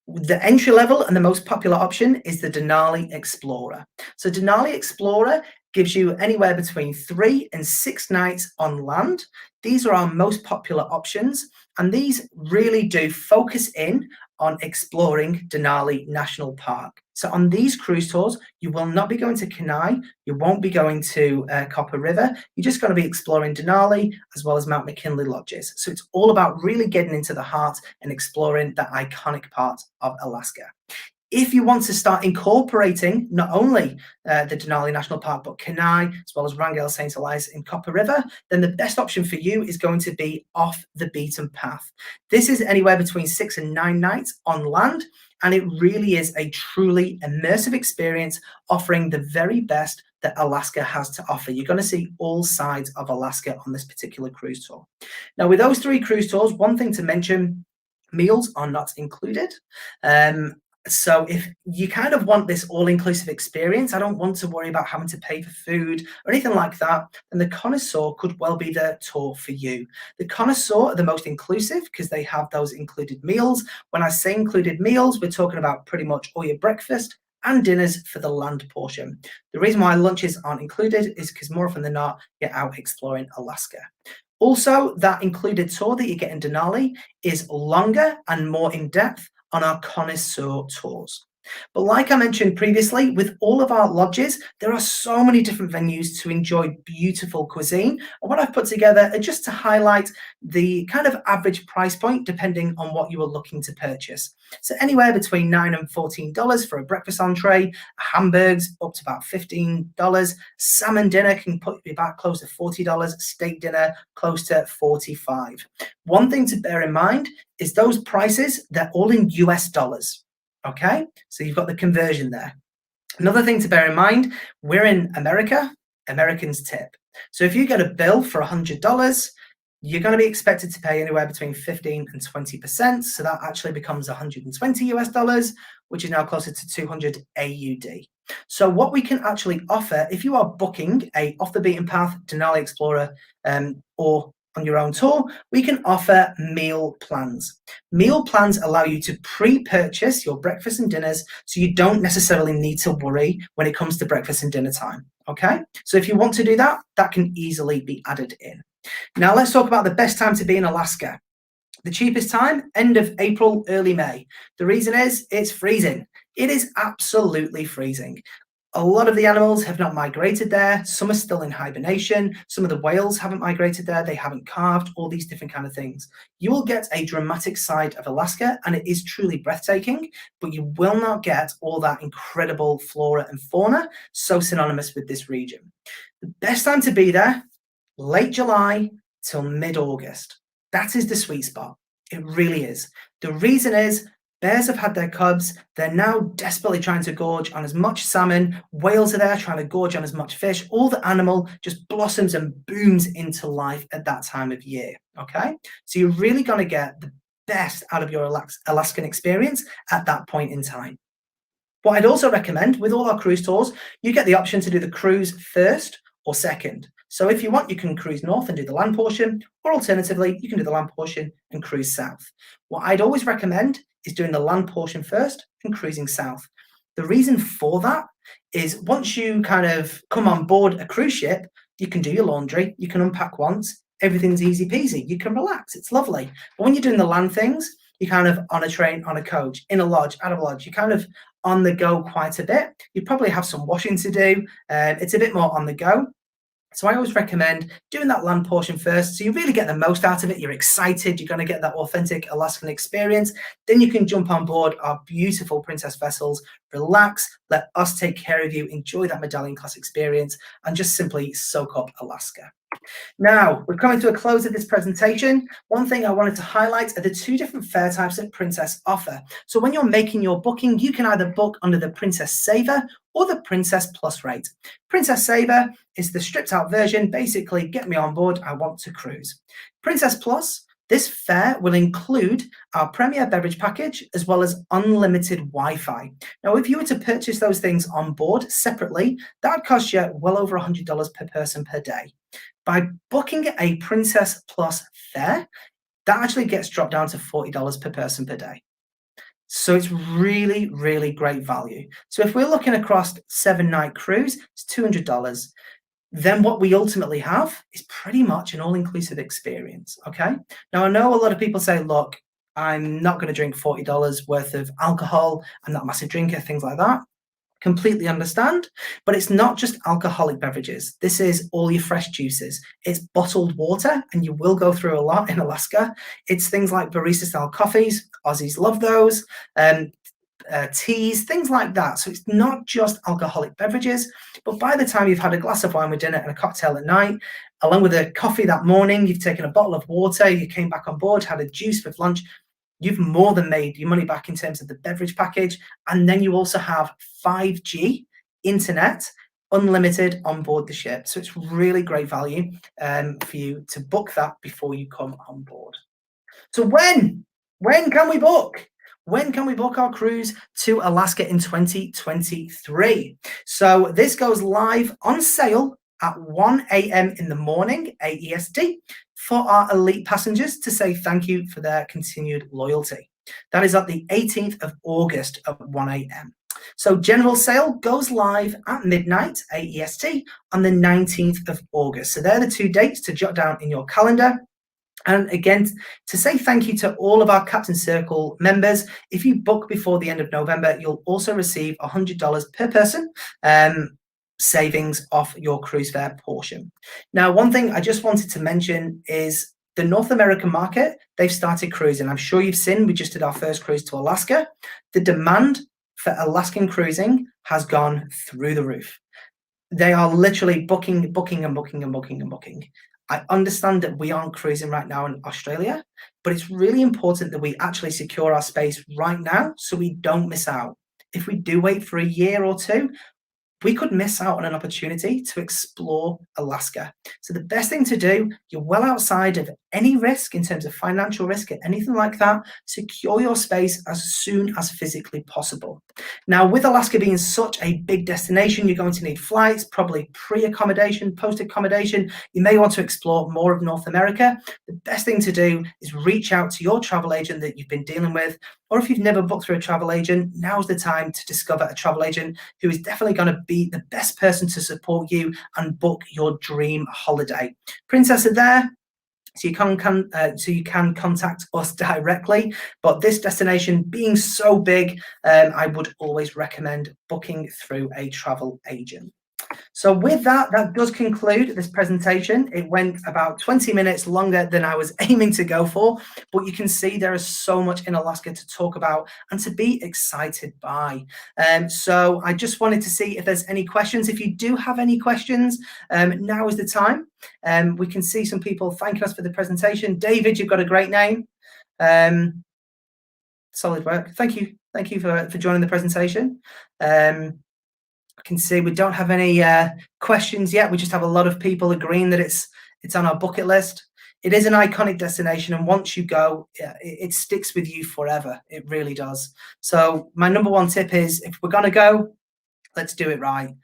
The entry level and the most popular option is the Denali Explorer. So Denali Explorer gives you anywhere between 3 and 6 nights on land. These are our most popular options, and these really do focus in on exploring Denali National Park. So on these cruise tours, you will not be going to Kenai, you won't be going to Copper River, you're just going to be exploring Denali as well as Mount McKinley lodges. So it's all about really getting into the heart and exploring that iconic part of Alaska. If you want to start incorporating not only the Denali National Park, but Kenai, as well as Wrangell, St. Elias and Copper River, then the best option for you is going to be Off the Beaten Path. This is anywhere between 6 and 9 nights on land, and it really is a truly immersive experience offering the very best that Alaska has to offer. You're going to see all sides of Alaska on this particular cruise tour. Now, with those 3 cruise tours, one thing to mention, meals are not included. So if you kind of want this all-inclusive experience, I don't want to worry about having to pay for food or anything like that, then the Connoisseur could well be the tour for you. The Connoisseur are the most inclusive because they have those included meals. When I say included meals, we're talking about pretty much all your breakfast and dinners for the land portion. The reason why lunches aren't included is because more often than not, you're out exploring Alaska. Also, that included tour that you get in Denali is longer and more in-depth on our Connoisseur tours. But like I mentioned previously, with all of our lodges, there are so many different venues to enjoy beautiful cuisine. And what I've put together are just to highlight the kind of average price point depending on what you are looking to purchase. So anywhere between $9 and $14 for a breakfast entree, hamburgers up to about $15, salmon dinner can put you back close to $40, steak dinner close to $45. One thing to bear in mind is those prices, they're all in US dollars. Okay, so you've got the conversion there. Another thing to bear in mind, we're in America, Americans tip. So if you get a bill for $100, you're going to be expected to pay anywhere between 15 and 20%. So that actually becomes 120 US dollars, which is now closer to 200 AUD. So what we can actually offer, if you are booking a Off the Beaten Path Denali Explorer or On Your Own tour, we can offer meal plans. Meal plans allow you to pre-purchase your breakfast and dinners so you don't necessarily need to worry when it comes to breakfast and dinner time, okay? So if you want to do that, that can easily be added in. Now let's talk about the best time to be in Alaska. The cheapest time, end of April, early May. The reason is it's freezing. It is absolutely freezing. A lot of the animals have not migrated there. Some are still in hibernation. Some of the whales haven't migrated there. They haven't calved, all these different kind of things. You will get a dramatic side of Alaska, and it is truly breathtaking, but you will not get all that incredible flora and fauna so synonymous with this region. The best time to be there, late July till mid-August. That is the sweet spot. It really is. The reason is Bears have had their cubs. They're now desperately trying to gorge on as much salmon. Whales are there trying to gorge on as much fish. All the animal just blossoms and booms into life at that time of year. Okay, so you're really going to get the best out of your Alaskan experience at that point in time. What I'd also recommend with all our cruise tours, you get the option to do the cruise first or second. So if you want, you can cruise north and do the land portion, or alternatively, you can do the land portion and cruise south. What I'd always recommend is doing the land portion first and cruising south. The reason for that is once you kind of come on board a cruise ship, you can do your laundry, you can unpack once, everything's easy peasy, you can relax, it's lovely. But when you're doing the land things, you're kind of on a train, on a coach, in a lodge, out of a lodge, you're kind of on the go quite a bit. You probably have some washing to do. It's a bit more on the go. So I always recommend doing that land portion first, so you really get the most out of it. You're excited, you're going to get that authentic Alaskan experience. Then you can jump on board our beautiful Princess vessels, relax, let us take care of you, enjoy that Medallion class experience, and just simply soak up Alaska. Now, we're coming to a close of this presentation. One thing I wanted to highlight are the two different fare types that Princess offer. So when you're making your booking, you can either book under the Princess Saver or the Princess Plus rate. Princess Saver is the stripped out version, basically get me on board, I want to cruise. Princess Plus, this fare will include our premier beverage package as well as unlimited Wi-Fi. Now, if you were to purchase those things on board separately, that would cost you well over $100 per person per day. By booking a Princess Plus fare, that actually gets dropped down to $40 per person per day. So it's really, really great value. So if we're looking across 7-night cruise, it's $200. Then what we ultimately have is pretty much an all-inclusive experience, okay? Now, I know a lot of people say, look, I'm not going to drink $40 worth of alcohol. I'm not a massive drinker, things like that. Completely understand, but it's not just alcoholic beverages. This is all your fresh juices. It's bottled water, and you will go through a lot in Alaska. It's things like barista-style coffees. Aussies love those. Teas, things like that. So it's not just alcoholic beverages, but by the time you've had a glass of wine with dinner and a cocktail at night, along with a coffee that morning, you've taken a bottle of water, you came back on board, had a juice with lunch, you've more than made your money back in terms of the beverage package. And then you also have 5G internet, unlimited on board the ship. So it's really great value for you to book that before you come on board. So when can we book? When can we book our cruise to Alaska in 2023? So this goes live on sale at 1 a.m. in the morning, AEST, for our elite passengers to say thank you for their continued loyalty. That is at the 18th of August at 1 a.m. So general sale goes live at midnight, AEST, on the 19th of August. So they're the two dates to jot down in your calendar. And again, to say thank you to all of our Captain Circle members, if you book before the end of November, you'll also receive $100 per person savings off your cruise fare portion. Now, one thing I just wanted to mention is the North American market, they've started cruising. I'm sure you've seen, we just did our first cruise to Alaska. The demand for Alaskan cruising has gone through the roof. They are literally booking. I understand that we aren't cruising right now in Australia, but it's really important that we actually secure our space right now so we don't miss out. If we do wait for a year or two, we could miss out on an opportunity to explore Alaska. So the best thing to do, you're well outside of any risk in terms of financial risk or anything like that, secure your space as soon as physically possible. Now, with Alaska being such a big destination, you're going to need flights, probably pre-accommodation, post-accommodation. You may want to explore more of North America. The best thing to do is reach out to your travel agent that you've been dealing with, or if you've never booked through a travel agent, now's the time to discover a travel agent who is definitely going to be the best person to support you and book your dream holiday. Princess are there, so you can contact us directly. But this destination being so big, I would always recommend booking through a travel agent. So with that, that does conclude this presentation. It went about 20 minutes longer than I was aiming to go for, but you can see there is so much in Alaska to talk about and to be excited by. So I just wanted to see if there's any questions. If you do have any questions, now is the time. We can see some people thanking us for the presentation. David, you've got a great name. Solid work. Thank you for joining the presentation. I can see we don't have any questions yet. We just have a lot of people agreeing that it's on our bucket list. It is an iconic destination, and once you go, it sticks with you forever. It really does. So my number one tip is, if we're going to go, let's do it right.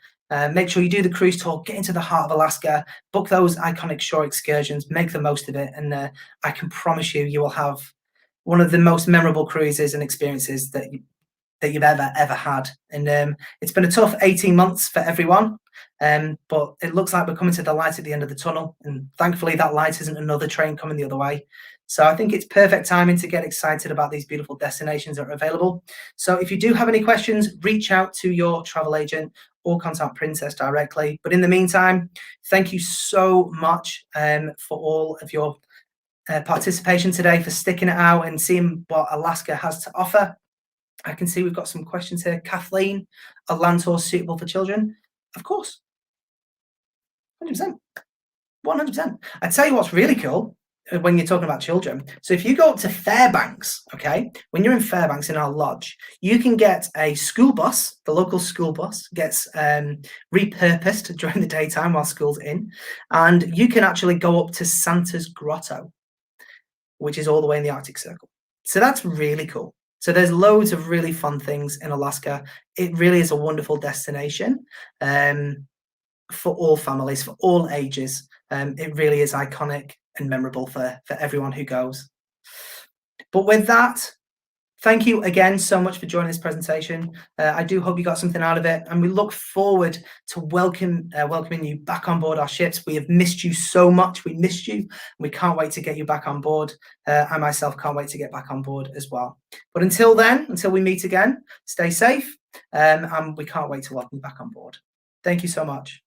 Make sure you do the cruise tour, get into the heart of Alaska, book those iconic shore excursions, make the most of it, and I can promise you, you will have one of the most memorable cruises and experiences that you've ever had. And it's been a tough 18 months for everyone, but it looks like we're coming to the light at the end of the tunnel, and thankfully that light isn't another train coming the other way. So I think it's perfect timing to get excited about these beautiful destinations that are available. So if you do have any questions, reach out to your travel agent or contact Princess directly. But in the meantime, thank you so much for all of your participation today, for sticking it out and seeing what Alaska has to offer. I can see we've got some questions here. Kathleen, a land tour suitable for children? Of course, 100%. 100%. I tell you what's really cool when you're talking about children. So if you go up to Fairbanks, okay, when you're in Fairbanks in our lodge, you can get a school bus. The local school bus gets repurposed during the daytime while school's in, and you can actually go up to Santa's Grotto, which is all the way in the Arctic Circle. So that's really cool. So there's loads of really fun things in Alaska. It really is a wonderful destination for all families, for all ages. It really is iconic and memorable for everyone who goes. But with that, thank you again so much for joining this presentation. I do hope you got something out of it, and we look forward to welcoming you back on board our ships. We have missed you so much. We missed you. We can't wait to get you back on board. I myself can't wait to get back on board as well. But until then, until we meet again, stay safe, and we can't wait to welcome you back on board. Thank you so much.